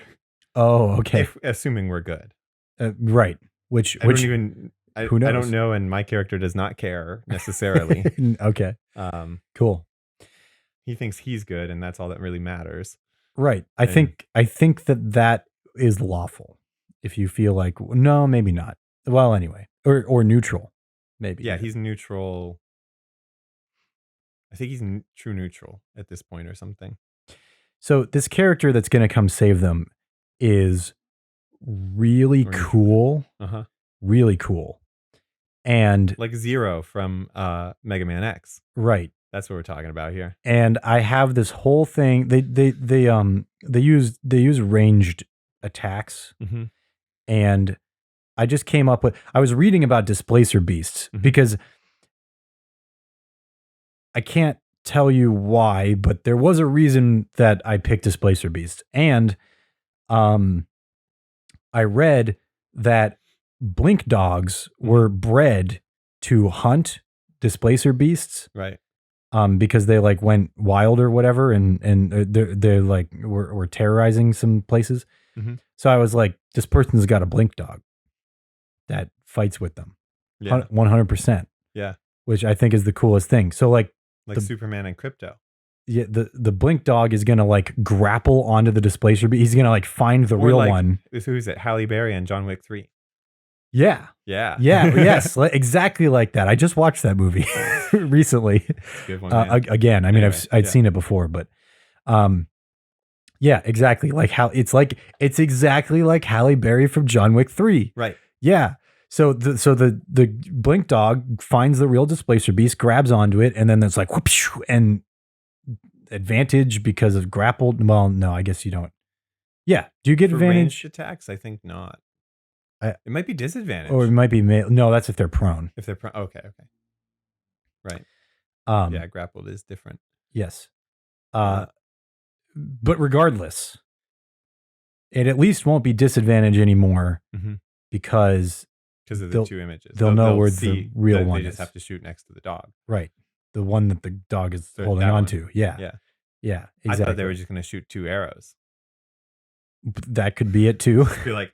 Oh, okay. Assuming we're good. Right. Who knows? I don't know, and my character does not care necessarily. Okay. Cool. He thinks he's good, and that's all that really matters. Right. I think that is lawful. If you feel like no, maybe not. Well, anyway, or neutral. maybe. Yeah, Yeah. he's neutral. I think he's true neutral at this point or something. So this character that's going to come save them is really Or neutral good. cool, Uh-huh. really cool. And Like Zero from Mega Man X. right. That's what we're talking about here. And I have this whole thing. They use ranged attacks, Mm-hmm. and I just came up with. I was reading about displacer beasts Mhm. because I can't tell you why, but there was a reason that I picked displacer beasts, and um, I read that blink dogs were bred to hunt displacer beasts Right. because they like went wild or whatever, and they're like were terrorizing some places. Mhm. So I was like, this person's got a blink dog that fights with them, Yeah. 100%, Yeah. which I think is the coolest thing. So like Like the Superman and Crypto. yeah, the blink dog is gonna like grapple onto the displacer beast. He's gonna like find the Or real like, one. who's it? Halle Berry and John Wick 3. Yeah. Yeah. Yeah. Yes. Exactly like that. I just watched that movie recently. It's a good one, man. Again, I mean, Anyway, I'd yeah. seen it before, but yeah, exactly. It's exactly like Halle Berry from John Wick 3. Right. Yeah. So the blink dog finds the real displacer beast, grabs onto it, and then there's like whoopsh, and advantage because of grappled. Well, no, I guess you don't. Yeah. Do you get For advantage? ranged attacks, I think not. I, It might be or it disadvantage might be no, that's if they're prone. if they're okay. Okay. Right. Um, Yeah, grappled is different. yes. Uh, But regardless, it at least won't be disadvantage anymore mhm. because Because of the they'll two images. they'll know where the see real that one they just is. have to shoot next to the dog. Right. The one that the dog is So holding that on one. to. Yeah. Yeah. Yeah. I Exactly. thought they were just going to shoot 2 arrows. That could be it too. Be like,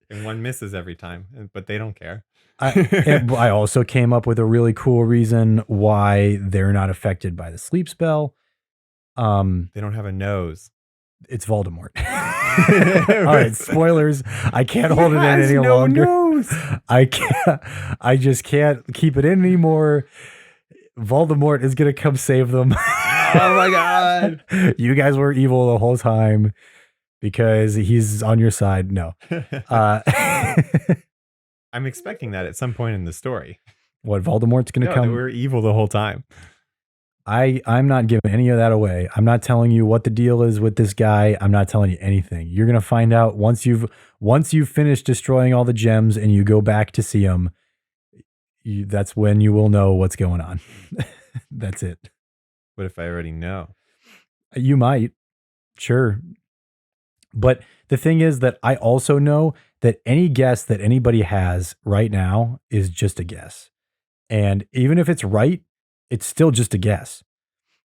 and one misses every time, but they don't care. I also came up with a really cool reason why they're not affected by the sleep spell. They don't have a nose. It's Voldemort. All right, spoilers. I can't hold it in any longer. Nose. I can't. I just can't keep it in anymore. Voldemort is gonna come save them. Oh my god! You guys were evil the whole time because he's on your side. No. I'm expecting that at some point in the story. What, Voldemort's gonna come? We're evil the whole time. I'm not giving any of that away. I'm not telling you what the deal is with this guy. I'm not telling you anything. You're gonna find out once you've finished destroying all the gems and you go back to see him. That's when you will know what's going on. That's it. What if I already know? You might, sure. But the thing is that I also know that any guess that anybody has right now is just a guess. And even if it's right, it's still just a guess.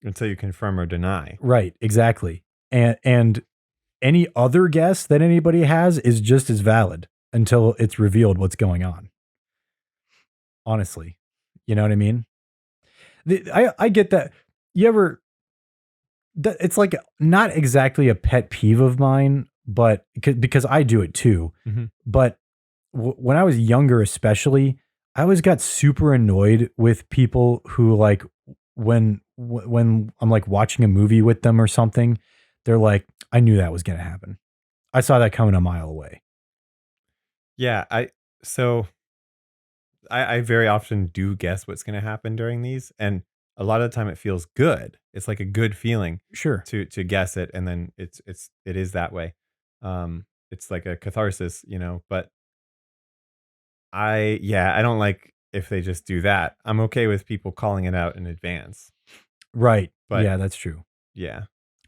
Until you confirm or deny. Right, exactly. And any other guess that anybody has is just as valid until it's revealed what's going on. Honestly. You know what I mean? I get that. You ever it's like not exactly a pet peeve of mine, but because I do it too. Mm-hmm. But when I was younger, especially, I always got super annoyed with people who like when I'm like watching a movie with them or something, they're like, "I knew that was going to happen. I saw that coming a mile away." Yeah, I very often do guess what's going to happen during these, and a lot of the time it feels good. It's like a good feeling Sure. to guess it, and then it is that way. It's like a catharsis, but I don't like if they just do that. I'm okay with people calling it out in advance. Right. But yeah, that's true. Yeah.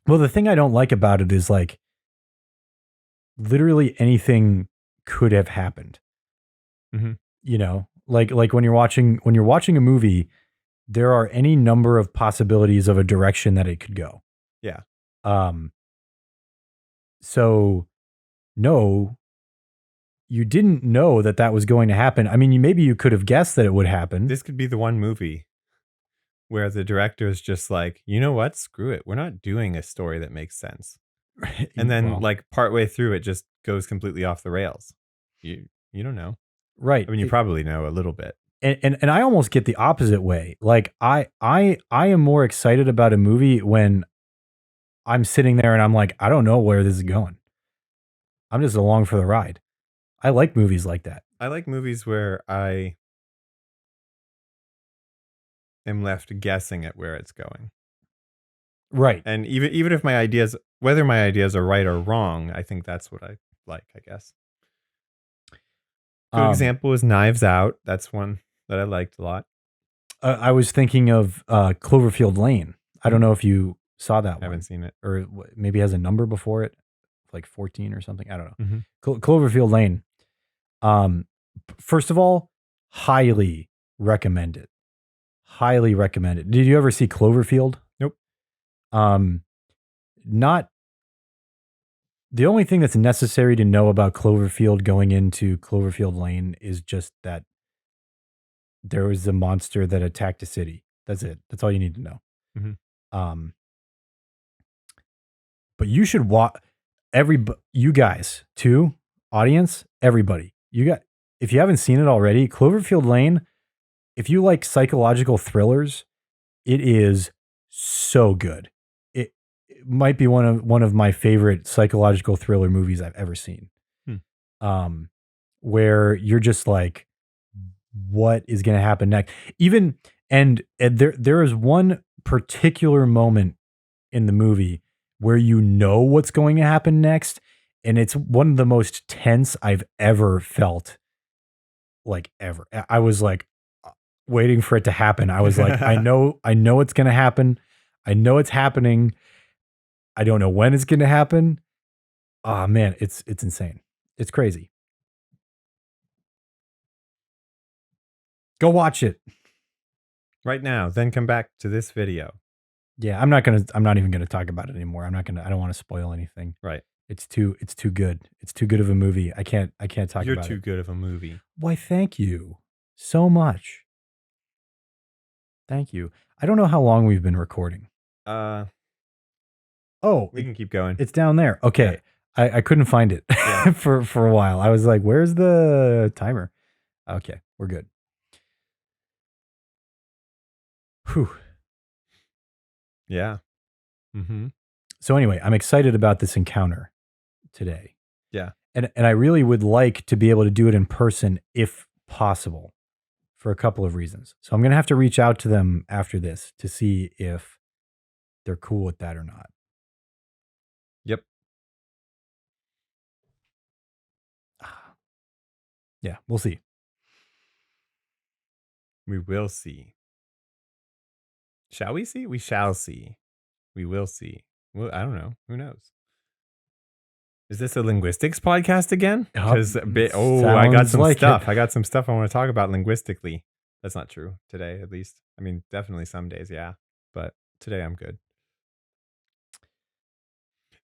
Well, the thing I don't like about it is like literally anything could have happened. Mm-hmm. Like when you're watching a movie, there are any number of possibilities of a direction that it could go. Yeah. So no, you didn't know that was going to happen. I mean, maybe you could have guessed that it would happen. This could be the one movie where the director is just like, you know what? Screw it. We're not doing a story that makes sense. And then like partway through, it just goes completely off the rails. You don't know. Right. I mean, you probably know a little bit. and I almost get the opposite way. Like I am more excited about a movie when I'm sitting there and I'm like, I don't know where this is going. I'm just along for the ride. I like movies like that. I like movies where I am left guessing at where it's going. Right. And even if my ideas, whether my ideas are right or wrong, I think that's what I like, I guess. Good Um, example is Knives Out. That's one that I liked a lot. I was thinking of Cloverfield Lane. I don't Mm, know if you saw that haven't one, seen it. or maybe has a number before it, like 14 or something. I don't know. Hmm. Cloverfield Lane. Um, First of all, highly recommend it. Highly recommend it. Did you ever see Cloverfield? Nope. Um, Not the only thing that's necessary to know about Cloverfield going into Cloverfield Lane is just that there was a monster that attacked a city. That's it. That's all you need to know. Hmm. Um, but you should watch you guys too, audience, everybody. If you haven't seen it already, Cloverfield Lane, if you like psychological thrillers, it is so good. It might be one of my favorite psychological thriller movies I've ever seen. Hmm. Um, where you're just like, what is going to happen next? Even and there is one particular moment in the movie where you know what's going to happen next, and it's one of the most tense I've ever felt, like ever. I was like waiting for it to happen. I was like, I know it's going to happen. I know it's happening. I don't know when it's going to happen. Oh man, it's insane. It's crazy. Go watch it. Right now, then come back to this video. Yeah, I'm not even gonna talk about it anymore. I don't want to spoil anything. Right. It's too good. It's too good of a movie. I can't talk You're about too it. good of a movie. Why, thank you so much. Thank you. I don't know how long we've been recording. Uh, Oh, we can keep going. it's down there. Yeah. Okay. I couldn't find it Yeah. for a while. I was like, where's the timer? Okay, we're good. Whew. Yeah. Mm-hmm. So anyway, I'm excited about this encounter today. Yeah. And I really would like to be able to do it in person if possible for a couple of reasons. So I'm going to have to reach out to them after this to see if they're cool with that or not. Yep. Yeah, we'll see. We will see. Shall we see? We shall see. We will see. Well, I don't know. Who knows? Is this a linguistics podcast again? Yup, Because I got sounds some like stuff. it. I got some stuff I want to talk about linguistically. That's not true today, at least. I mean, definitely some days, yeah. But today I'm good.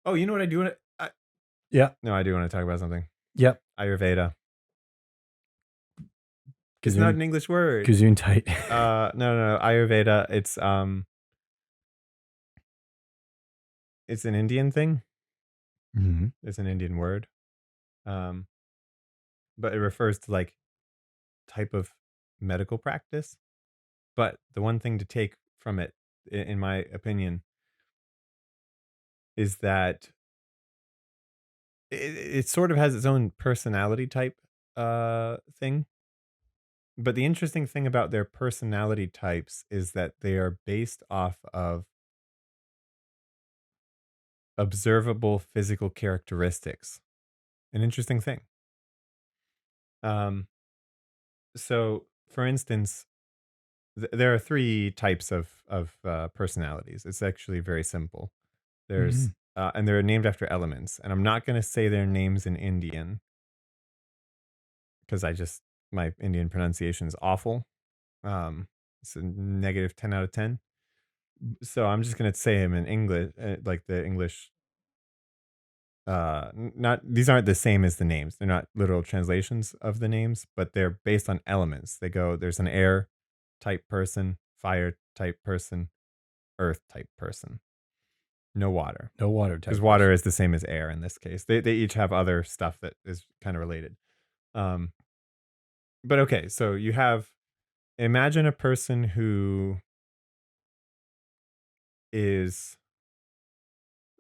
Oh, you know what I do want to? Yeah. No, I do want to talk about something. Yep. Ayurveda. It's not an English word. Gesundheit. No. Ayurveda. It's an Indian thing. Mhm. It's an Indian word. Um, but it refers to like type of medical practice. But the one thing to take from it, in my opinion, is that it sort of has its own personality type thing. But the interesting thing about their personality types is that they are based off of observable physical characteristics. An interesting thing. Um, so, for instance, there are three types of personalities. It's actually very simple. There's Mhm. and they're named after elements. And I'm not going to say their names in Indian because my Indian pronunciation is awful. It's a negative 10 out of 10. So I'm just going to say them in English, like the English. Not these aren't the same as the names. They're not literal translations of the names, but they're based on elements. There's an air type person, fire type person, earth type person. No water. No water Because type water person. is the same as air in this case. They each have other stuff that is kind of related. Um, but okay, so you have imagine a person who is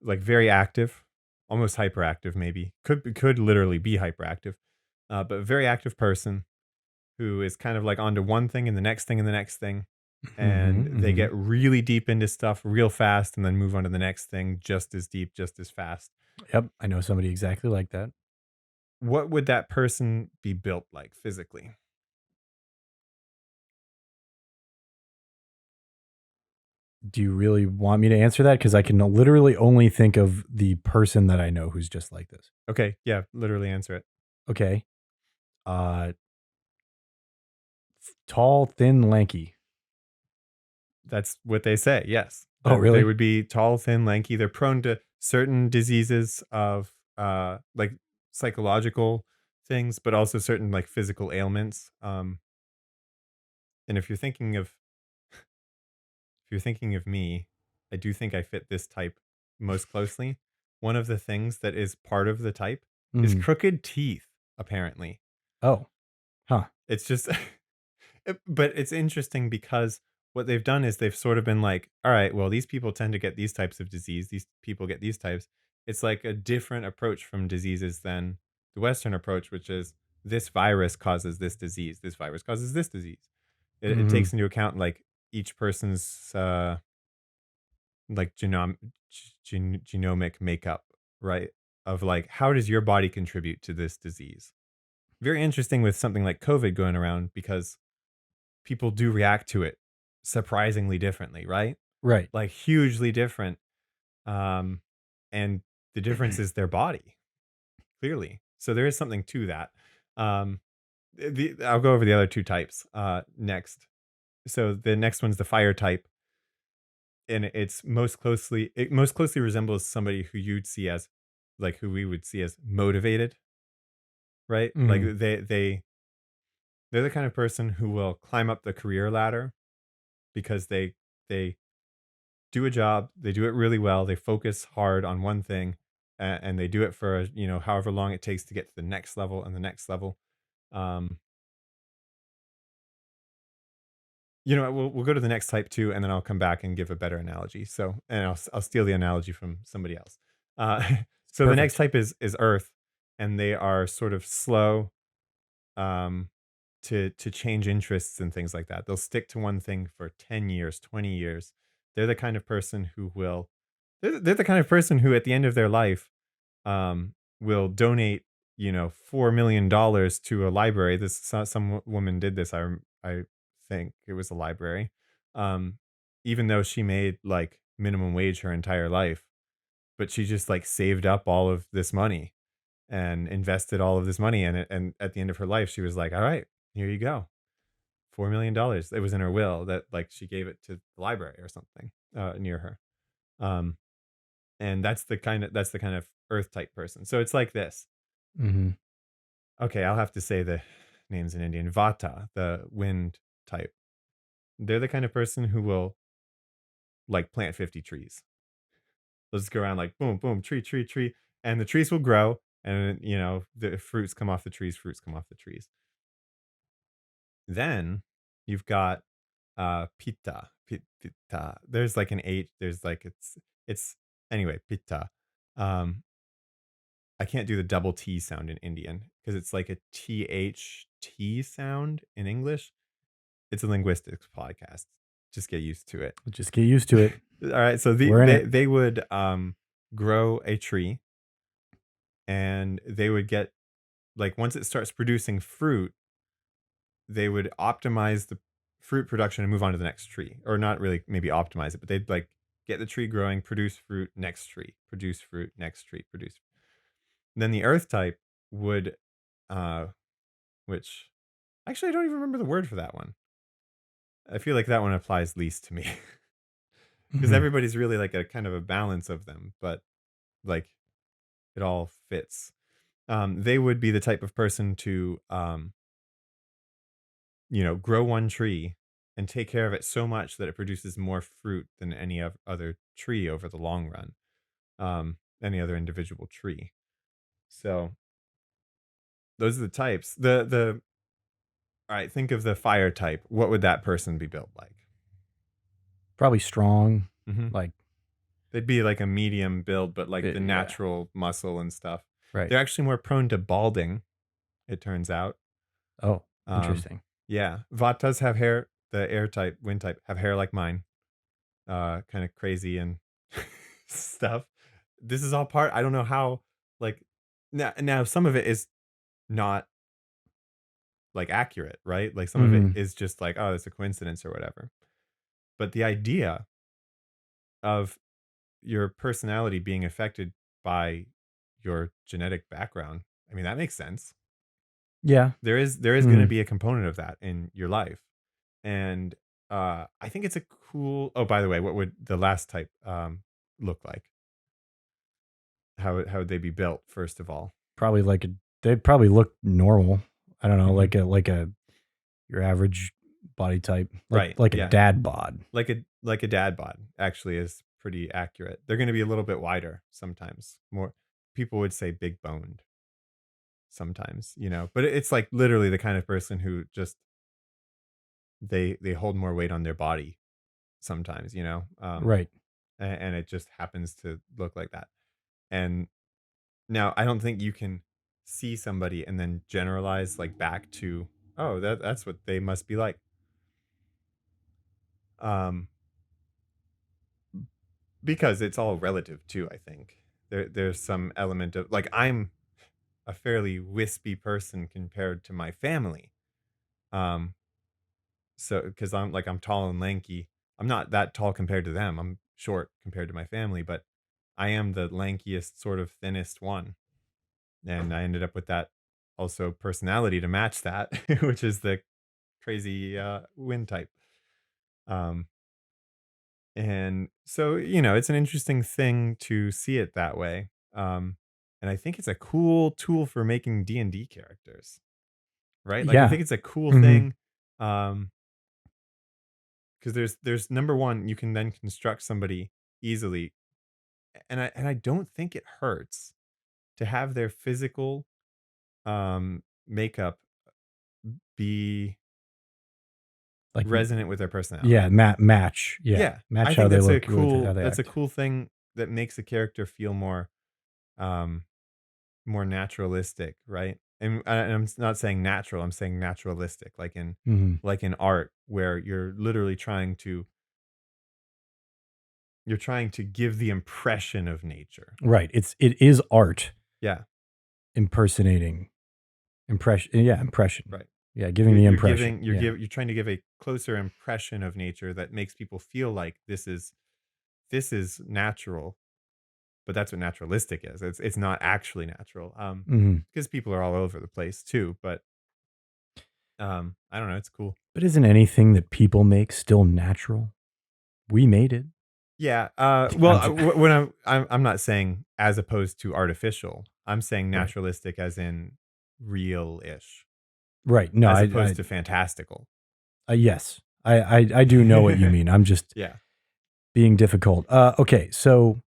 like very active, almost hyperactive, maybe could literally be hyperactive, but a very active person who is kind of like onto one thing and the next thing and the next thing, and Mhm, they mhm. get really deep into stuff real fast and then move on to the next thing just as deep, just as fast. Yep, I know somebody exactly like that. What would that person be built like physically? Do you really want me to answer that? Because I can literally only think of the person that I know who's just like this. Okay, yeah, literally answer it. Okay. Uh, Tall, thin, lanky. That's what they say. Yes, Oh, they really? would be tall, thin, lanky. They're prone to certain diseases of like psychological things, but also certain like physical ailments. And if you're thinking of me, I do think I fit this type most closely. One of the things that is part of the type is Mhm. crooked teeth. Apparently, Oh, huh. it's just but it's interesting because what they've done is they've sort of been like, all right, well, these people tend to get these types of disease. These people get these types. It's like a different approach from diseases than the Western approach, which is this virus causes this disease. This virus causes this disease. It Mhm. takes into account like each person's like genomic makeup, right? Of like, how does your body contribute to this disease? Very interesting with something like COVID going around because people do react to it surprisingly differently, right? Right. Like hugely different. Um, and the difference is their body, clearly. So there is something to that. Um, I'll go over the other two types next. So the next one's the fire type, and it most closely resembles somebody who you'd see as like who we would see as motivated, right? Like Mhm. they're the kind of person who will climb up the career ladder because they do a job, they do it really well, they focus hard on one thing, and they do it for, however long it takes to get to the next level and the next level. Um, we'll go to the next type 2, and then I'll come back and give a better analogy. So, and I'll steal the analogy from somebody else. Uh, so the next Perfect. type is Earth, and they are sort of slow, um, to change interests and things like that. They'll stick to one thing for 10 years, 20 years. They're the kind of person who will they're the kind of person who at the end of their life will donate, $4 million to a library. Some woman did this. I think it was a library. Um, Even though she made like minimum wage her entire life, but she just like saved up all of this money and invested all of this money in it. And at the end of her life, she was like, "All right, here you go, $4 million." It was in her will that like she gave it to the library or something near her. Um, and that's the kind of earth type person. So it's like this. Mhm. Okay, I'll have to say the names in Indian. Vata, the wind type. They're the kind of person who will like plant 50 trees. They'll just go around like boom, boom, tree, tree, tree, and the trees will grow, and the fruits come off the trees. Fruits come off the trees. Then you've got pitta, pitta. There's like an H. There's like it's anyway pitta. Um, I can't do the double T sound in Indian because it's like a THT sound in English. It's a linguistics podcast. Just get used to it. Just get used to it. All right, so We're in it. they would grow a tree, and they would get like once it starts producing fruit, they would optimize the fruit production and move on to the next tree, or not really maybe optimize it, but they'd like get the tree growing, produce fruit, next tree, produce fruit, next tree, produce. Then the earth type would, uh, which actually I don't even remember the word for that one. I feel like that one applies least to me because Mhm. everybody's really like a kind of a balance of them, but like it all fits. They would be the type of person to, grow one tree and take care of it so much that it produces more fruit than any other tree over the long run, any other individual tree. So those are the types. The All right, think of the fire type. What would that person be built like? Probably strong, Hmm. like They'd be like a medium build, but like the yeah, natural muscle and stuff. right. They're actually more prone to balding, it turns out. Oh, Um, interesting. yeah, Vot does have hair. The air type, wind type, have hair like mine. Kind of crazy and stuff. This is all part. I don't know how. Like now, some of it is not like accurate, right? Like some of it Mhm. is just like, oh, it's a coincidence or whatever. But the idea of your personality being affected by your genetic background, I mean, that makes sense. Yeah. There is going to Mhm. be a component of that in your life, and I think it's a cool. Oh, by the way, what would the last type look like? How would they be built? First of all, Probably like a they'd probably look normal. I don't know, hmm like a your average body type, right? like a Yeah, dad bod. like a dad bod actually is pretty accurate. They're going to be a little bit wider sometimes. More people would say big boned sometimes, but it's like literally the kind of person who just they hold more weight on their body sometimes, Right. and it just happens to look like that. And now I don't think you can see somebody and then generalize like back to, oh, that's what they must be like. Um, because it's all relative too, I think. There's some element of like I'm a fairly wispy person compared to my family. Um, so because I'm tall and lanky. I'm not that tall compared to them. I'm short compared to my family, but I am the lankiest, sort of thinnest one. And I ended up with that also personality to match that, which is the crazy wind type. Um, and so it's an interesting thing to see it that way. And I think it's a cool tool for making D&D characters, right? Like I Yeah. think it's a cool Mhm. thing. Because there's number one, you can then construct somebody easily, and I don't think it hurts to have their physical makeup be Like resonant with their yeah, personality. match. Yeah. Yeah, I Match how think they look with how they that's a act. cool thing that makes a character feel um more naturalistic, right? And I'm not saying natural, I'm saying naturalistic, Mhm. like in art where you're literally trying to give the impression of nature. Right. It is art Yeah, impersonating impression. Yeah, impression. right. Yeah, giving the impression. Yeah. You're trying to give a closer impression of nature that makes people feel like this is natural, but that's what naturalistic is. It's not actually natural. Mhm. Because people are all over the place too, but I don't know, it's cool. But isn't anything that people make still natural? We made it. Yeah, well, I'm j when I'm not saying as opposed to artificial. I'm saying Right. naturalistic as in real-ish, Right. No, as opposed to fantastical. yes. I do know what you mean. I'm just Yeah. being difficult. Okay, so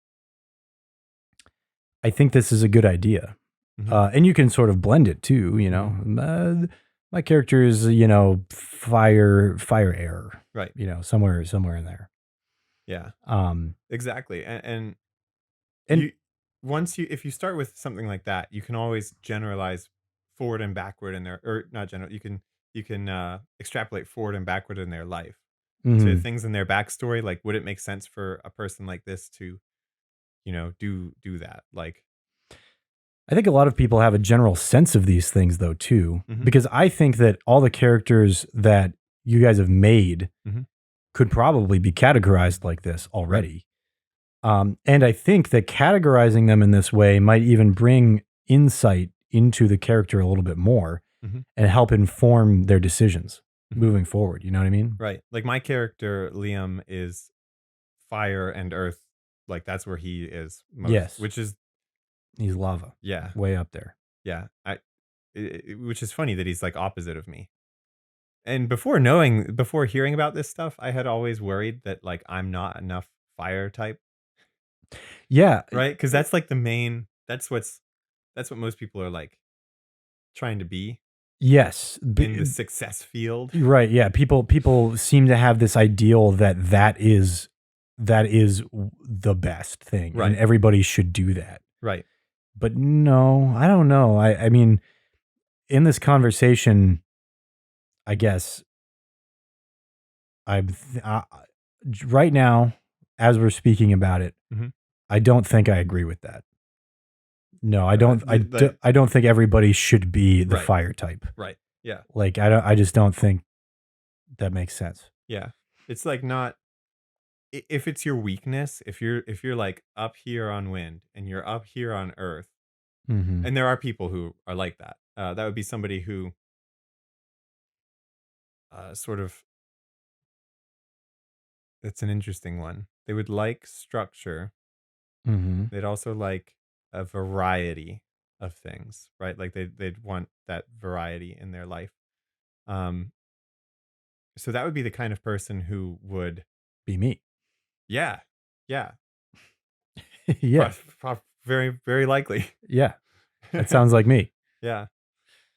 I think this is a good idea. Mhm. And you can sort of blend it too, Mhm. my character is, fire air, Right. somewhere in there. Yeah. Um, Exactly. And and you once you if you start with something like that, you can always generalize forward and backward in their, or not general, you can extrapolate forward and backward in their life to mhm. things in their backstory. Like, would it make sense for a person like this to, do that? Like, I think a lot of people have a general sense of these things though too, mhm, because I think that all the characters that you guys have made mhm, could probably be categorized like this right, already. And I think that categorizing them in this way might even bring insight into the character a little bit more mhm, and help inform their decisions mhm, moving forward. You know what I mean? right. Like my character Liam is fire and earth. Like that's where he is most, Yes. which is He's lava, yeah, way up there. yeah. Which is funny that he's like opposite of me. And before hearing about this stuff, I had always worried that like I'm not enough fire type, Yeah. right? Because that's like the main. That's what most people are like trying to be. Yes. in the success field. Right. Yeah. People seem to have this ideal that is the best thing, and Right. everybody should do that. Right. But no, I don't know. I mean, in this conversation, I guess I'm right now, as we're speaking about it, Mhm. I don't think I agree with that. No, I don't. The I don't think everybody should be the right. fire type. Right. Yeah. Like I don't. I just don't think that makes sense. Yeah. It's like not if it's your weakness, if you're like up here on wind and you're up here on earth, Hmm. and there are people who are like that. That would be somebody who sort of it's an interesting one. They would like structure. Hmm. They'd also like a variety of things, right? Like they'd want that variety in their life. Um, so that would be the kind of person who would, Be me. yeah, yeah, Yeah. very very likely, Yeah. That sounds like me. yeah,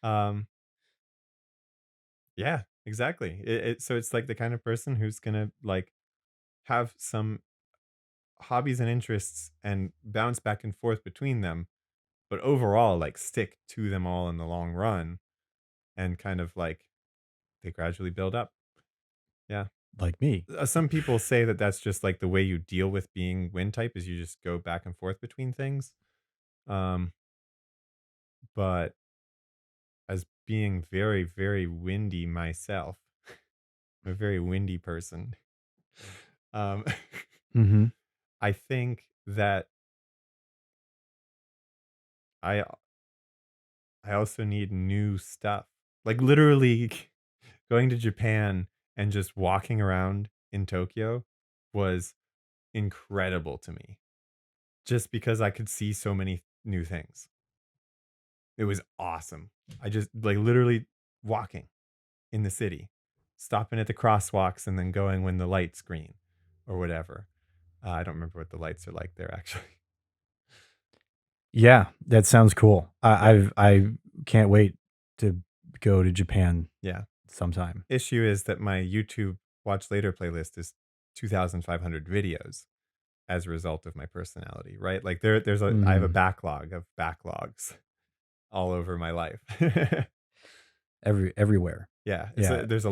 um, yeah, exactly. So it's like the kind of person who's gonna like have some hobbies and interests and bounce back and forth between them, but overall like stick to them all in the long run and kind of like they gradually build up. Yeah. Like me. Some people say that that's just like the way you deal with being wind type is you just go back and forth between things. Um, but as being very, very windy myself, I'm a very windy person. Um, Hmm. I think that I I also need new stuff. Like literally going to Japan and just walking around in Tokyo was incredible to me. Just because I could see so many new things. It was awesome. I just like literally walking in the city, stopping at the crosswalks and then going when the light's green or whatever. I don't remember what the lights are like there actually. Yeah, that sounds cool. Yeah. I can't wait to go to Japan Yeah. sometime. Issue is that my YouTube watch later playlist is 2,500 videos as a result of my personality, right? Like I have a Mhm. backlog of backlogs all over my life. Everywhere. Yeah, Yeah. there's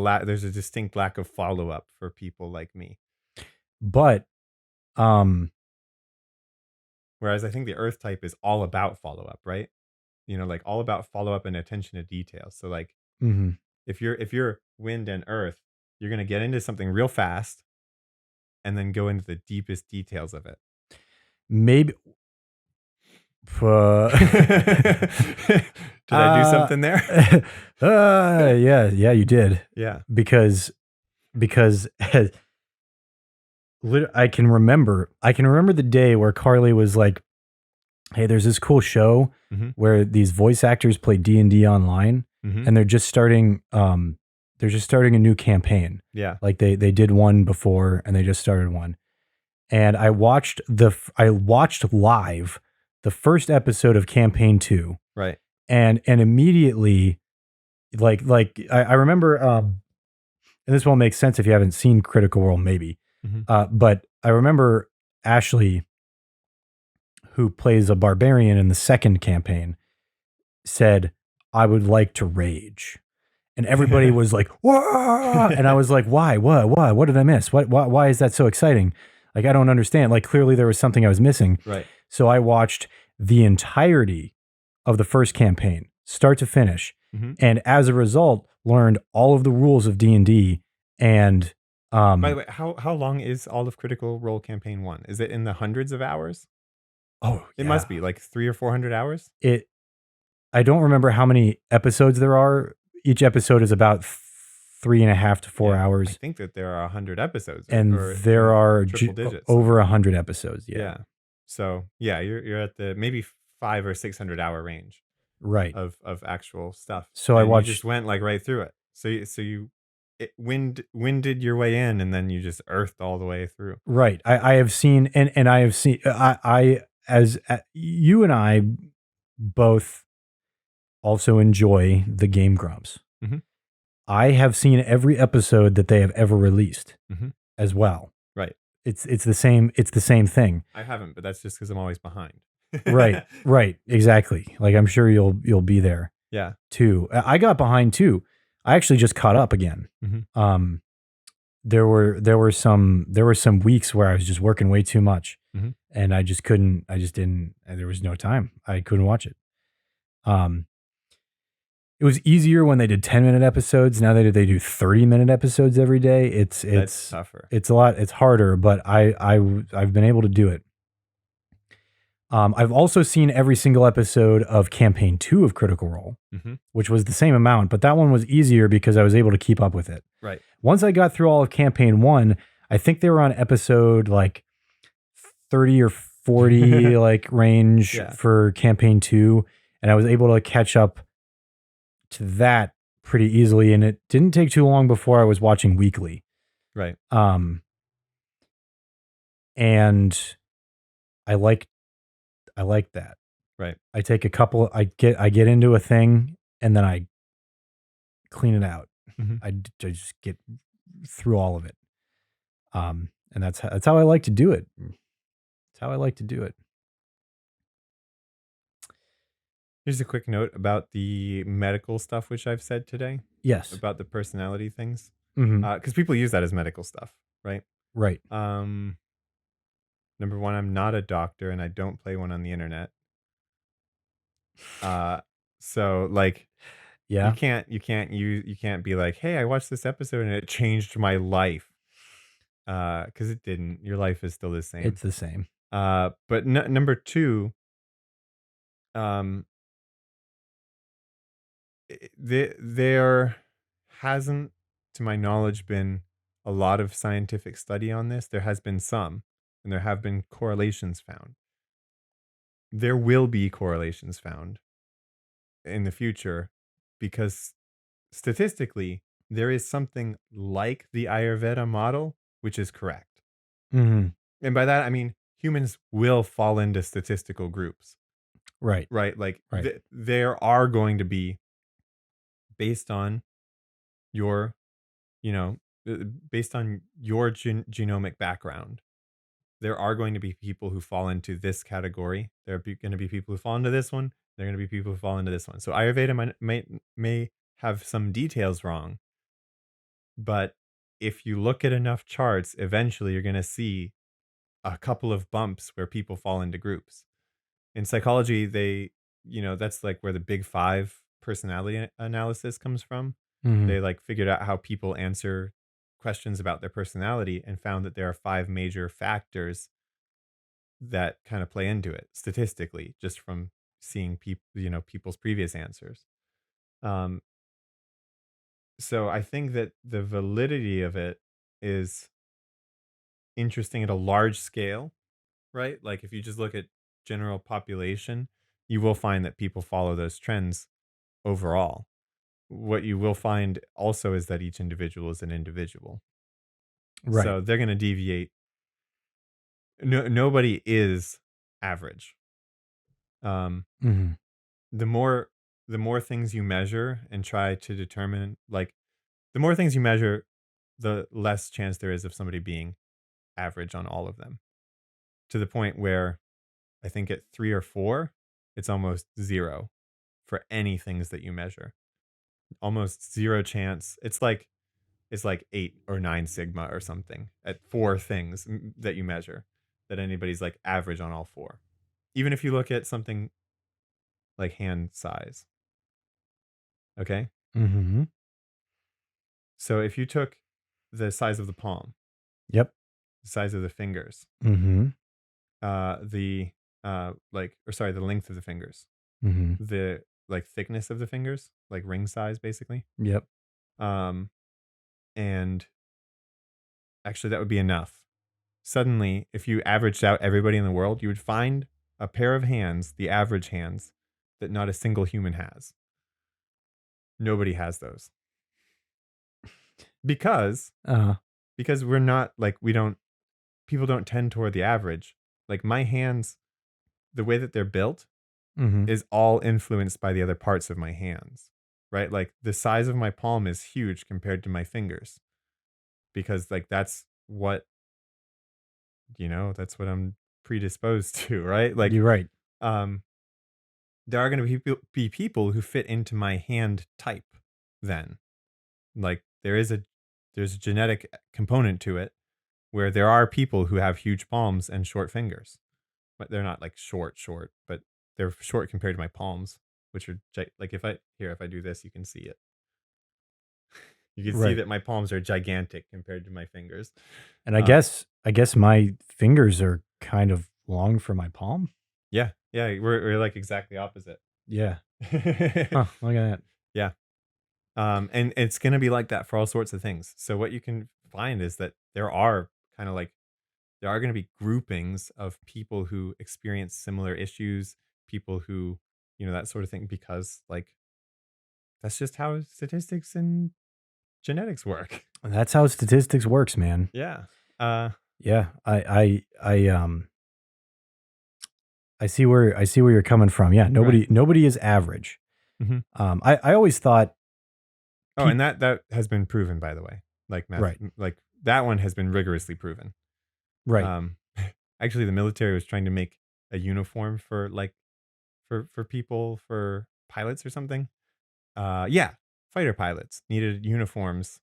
a distinct lack of follow-up for people like me. But, um Whereas I think the earth type is all about follow-up, right? You know, like all about follow-up and attention to detail. So like mhm. if you're wind and earth, you're gonna get into something real fast and then go into the deepest details of it. Maybe uh, Did I do something there? yeah, yeah, you did. Yeah. Because I can remember the day where Carly was like, "Hey, there's this cool show Mhm. where these voice actors play D&D online, Mhm. and they're just starting a new campaign. Yeah. Like they did one before and they just started one. And I watched live the first episode of campaign 2, Right. and immediately I remember, and this won't make sense if you haven't seen Critical Role maybe. Mhm. But I remember Ashley, who plays a barbarian in the second campaign, said, "I would like to rage." And everybody was like, "Whoa!" And I was like, "Why? What did I miss? Why is that so exciting? Like, I don't understand. Like, clearly there was something I was missing." Right. So I watched the entirety of the first campaign, start to finish, Mhm. and as a result, learned all of the rules of D&D. And By the um, way, how long is all of Critical Role Campaign 1? Is it in the hundreds of hours? oh It yeah, must be like 3 or 400 hours? it. I don't remember how many episodes there are. Each episode is about 3.5 to four Yeah. I hours. think that there are 100 episodes And or there in are triple digits. over 100 episodes. Yeah. Yeah. So, yeah, you're at the maybe 5 or 600-hour range Right. of actual stuff, So I and you just watched went, like, right through it. So you winded your way in, and then you just earthed all the way through. right. I have seen, and I have seen, I as you and I both also enjoy the Game Grumps. Mhm. I have seen every episode that they have ever released Mhm. as well. Right. It's the same thing. I haven't, but that's just because 'cause I'm always behind. Right. Right. Exactly. Like I'm sure you'll be there Yeah. too. I got behind too. I actually just caught up again. Mhm. Um there were some weeks where I was just working way too much Mhm. and I just didn't there was no time. I couldn't watch it. Um it was easier when they did 10-minute episodes. Now they do 30-minute episodes every day. It's That's it's tougher. it's a lot it's harder, but I've been able to do it. I've also seen every single episode of campaign 2 of Critical Role, Mhm. which was the same amount, but that one was easier because I was able to keep up with it. Right. Once I got through all of campaign 1, I think they were on episode like 30 or 40 like range Yeah. for campaign 2, and I was able to catch up to that pretty easily, and it didn't take too long before I was watching weekly. Right. Um and I like I like that. Right. I take a couple I get into a thing and then I clean it out. Mhm. I just get through all of it. And that's how I like to do it. That's how I like to do it. Here's a quick note about the medical stuff which I've said today, Yes. about the personality things, Mhm. because people use that as medical stuff, right? Right. Um, Number 1, I'm not a doctor, and I don't play one on the internet. Uh, so, like, Yeah. you can't be like, "Hey, I watched this episode and it changed my life." Because it didn't. Your life is still the same. It's the same. But number 2, um, there hasn't, to my knowledge, been a lot of scientific study on this. There has been some, and there have been correlations found. There will be correlations found in the future because statistically, there is something like the Ayurveda model, which is correct. Mhm. And by that, I mean humans will fall into statistical groups, Right. right? Like Right. there are going to be, based on your, you know, based on your genomic background, there are going to be people who fall into this category. There are going to be people who fall into this one. There are going to be people who fall into this one. So Ayurveda may have some details wrong, but if you look at enough charts, eventually you're going to see a couple of bumps where people fall into groups. In psychology, that's like where the big five personality analysis comes from. Mhm. They like figured out how people answer questions about their personality and found that there are five major factors that kind of play into it statistically, just from seeing people's previous answers. Um, so I think that the validity of it is interesting at a large scale, right? Like if you just look at general population, you will find that people follow those trends overall. What you will find also is that each individual is an individual. Right. So they're going to deviate. No, nobody is average. Um, Mhm. the more the more things you measure and try to determine, like the more things you measure, the less chance there is of somebody being average on all of them. To the point where I think at 3 or 4, it's almost 0 for any things that you measure. Almost 0 chance. It's like 8 or 9 sigma or something at 4 things that you measure, that anybody's like average on all 4. Even if you look at something like hand size, okay? Mhm. So if you took the size of the palm, Yep. the size of the fingers, Mhm. the the length of the fingers, Mhm. the like thickness of the fingers, like ring size basically. Yep. Um and actually that would be enough. Suddenly, if you averaged out everybody in the world, you would find a pair of hands, the average hands, that not a single human has. Nobody has those. Because Uh-huh. because we're not like we don't people don't tend toward the average. Like my hands, the way that they're built, Mhm. is all influenced by the other parts of my hands, right? Like the size of my palm is huge compared to my fingers because like that's what I'm predisposed to, right? Like You're right. um there are going to be people who fit into my hand type then. Like there's a genetic component to it where there are people who have huge palms and short fingers. But they're not like short, but they're short compared to my palms, which are like if I do this, you can see it. You can see Right. that my palms are gigantic compared to my fingers. And I Uh, guess I guess my fingers are kind of long for my palm. yeah, yeah, we're like exactly opposite. Yeah. Huh, look at that. Yeah, and it's gonna be like that for all sorts of things. So what you can find is that there are going to be groupings of people who experience similar issues, people who, that sort of thing, because like that's just how statistics and genetics work. That's how statistics works, man. Yeah. Uh, Yeah. I see where you're coming from. Yeah, right. nobody is average. Hmm. I always thought Oh, and that has been proven, by the way. Like right, like that one has been rigorously proven. right. Um, actually, the military was trying to make a uniform for like for people for pilots or something. Yeah, fighter pilots needed uniforms.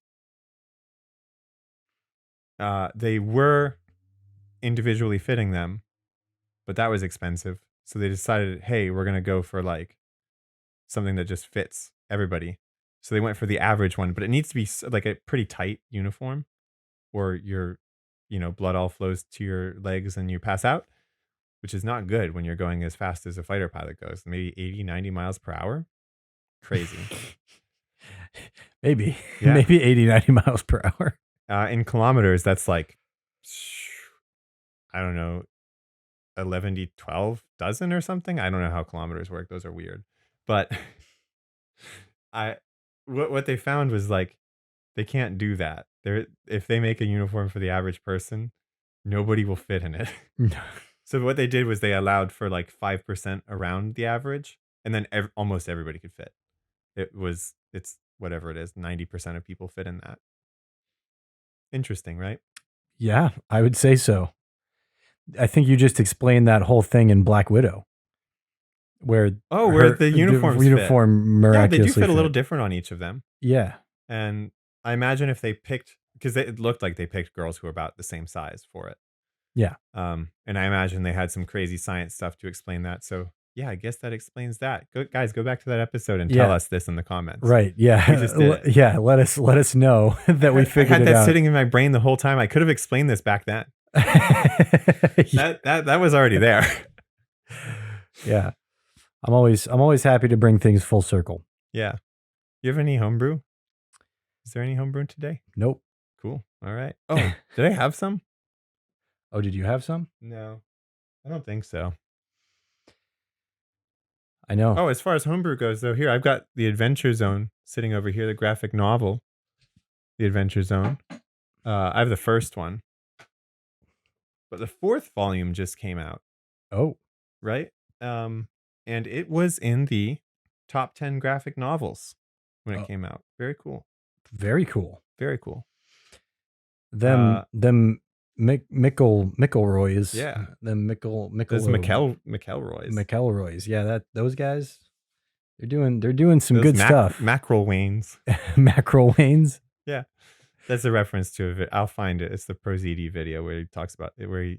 They were individually fitting them, but that was expensive. So they decided, hey, we're gonna go for like something that just fits everybody. So they went for the average one, but it needs to be like a pretty tight uniform, or blood all flows to your legs and you pass out, which is not good when you're going as fast as a fighter pilot goes, maybe 80, 90 miles per hour. Crazy. Maybe Yeah. maybe 80, 90 miles per hour. In kilometers, that's like, I don't know, 11 to 12 dozen or something. I don't know how kilometers work. Those are weird. But I what they found was like they can't do that. If they make a uniform for the average person, nobody will fit in it. So what they did was they allowed for like 5% around the average, and then almost everybody could fit. It's whatever it is, 90% of people fit in that. Interesting, right? Yeah, I would say so. I think you just explained that whole thing in Black Widow, where Oh, where her the the uniforms fit. uniform Yeah, they do miraculously fit a little fit. different on each of them. Yeah, And I imagine if they picked, because it looked like they picked girls who were about the same size for it. yeah, And I imagine they had some crazy science stuff to explain that. So yeah, I guess that explains that. Guys, go back to that episode and tell yeah. us this in the comments. Right. We Yeah. just did it. Yeah. Let us know that we I figured had it that out. sitting in my brain the whole time. I could have explained this back then. That was already there. Yeah. I'm always happy to bring things full circle. Yeah. You have any homebrew? Is there any homebrew today? Nope. Cool. All right. Oh, did I have some? Oh, did you have some? No, I don't think so. I know. Oh, as far as homebrew goes, though, here I've got the Adventure Zone sitting over here, the graphic novel, The Adventure Zone. I have the first one, but the fourth volume just came out, Oh, right? And it was in the top 10 graphic novels when it oh, came out. Very cool. very cool. Very cool. Them McElroys. Yeah. Them Those McElroys. McElroys. Yeah, those guys. They're doing some Those good stuff. mackerel wains. Mackerel Waynes. Yeah. That's a reference to it. I'll find it. It's the ProZD video where he talks about it, where he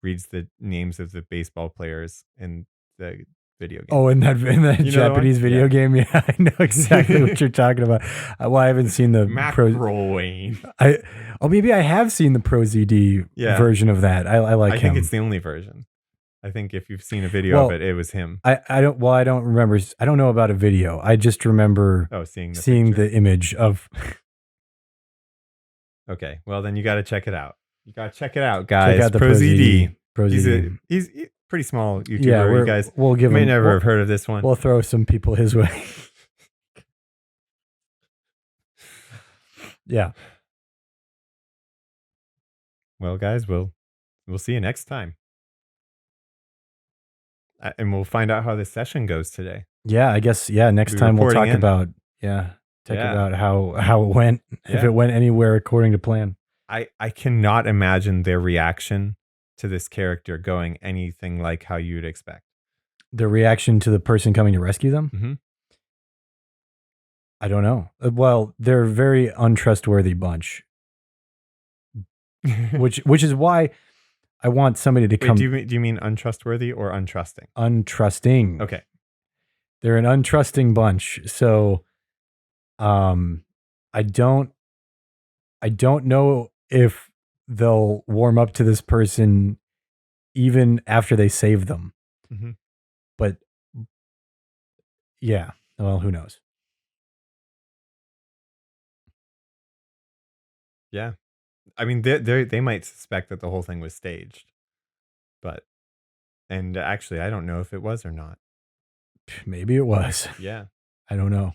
reads the names of the baseball players in the video game. Oh, in that You know the one? Japanese video Yeah. game, yeah, I know exactly what you're talking about. Well, I haven't seen the pro. Mackerel Wayne. Maybe I have seen the Pro ZD Yeah. version of that. I like I him. think it's the only version. I think if you've seen a video of it, it was him. I don't. Well, I don't remember. I don't know about a video. I just remember seeing the image of. Okay, well then you got to check it out. You got to check it out, guys. Check out the Pro ZD. Pro ZD. He's a pretty small YouTuber. Yeah, you guys we'll give may him. never have heard of this one. We'll throw some people his way. Yeah. Well, guys, we'll see you next time. And we'll find out how this session goes today. Yeah, I guess. Yeah, next Be time we'll reporting talk in. about Yeah. how it went, if Yeah. it went anywhere according to plan. I cannot imagine their reaction to this character going anything like how you'd expect. The reaction to the person coming to rescue them? Mm-hmm. I don't know. Well, they're a very untrustworthy bunch, which is why I want somebody to Wait, come. do you mean untrustworthy or untrusting? Untrusting. Okay. They're an untrusting bunch. So, I don't know if they'll warm up to this person even after they save them. Mm-hmm. But yeah, well, who knows? Yeah. I mean, they might suspect that the whole thing was staged, but and actually, I don't know if it was or not. Maybe it was. Yeah. I don't know.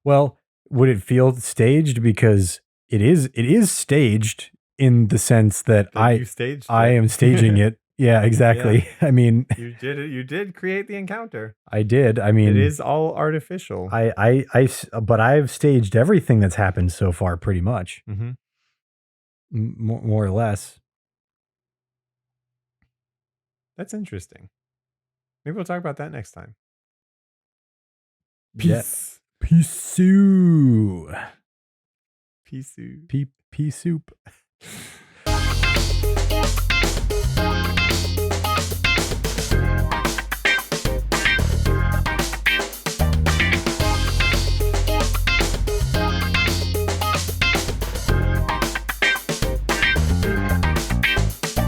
Well, would it feel staged? Because it is staged in the sense that That you staged I it. am staging it. Yeah, exactly. I mean, You did it. You did create the encounter. I did. I It mean, is all artificial. but I've staged everything that's happened so far, pretty much, Mm-hmm. more or less. That's interesting. Maybe we'll talk about that next time. Yeah. Peace. Pea soup. Peace. Pea soup.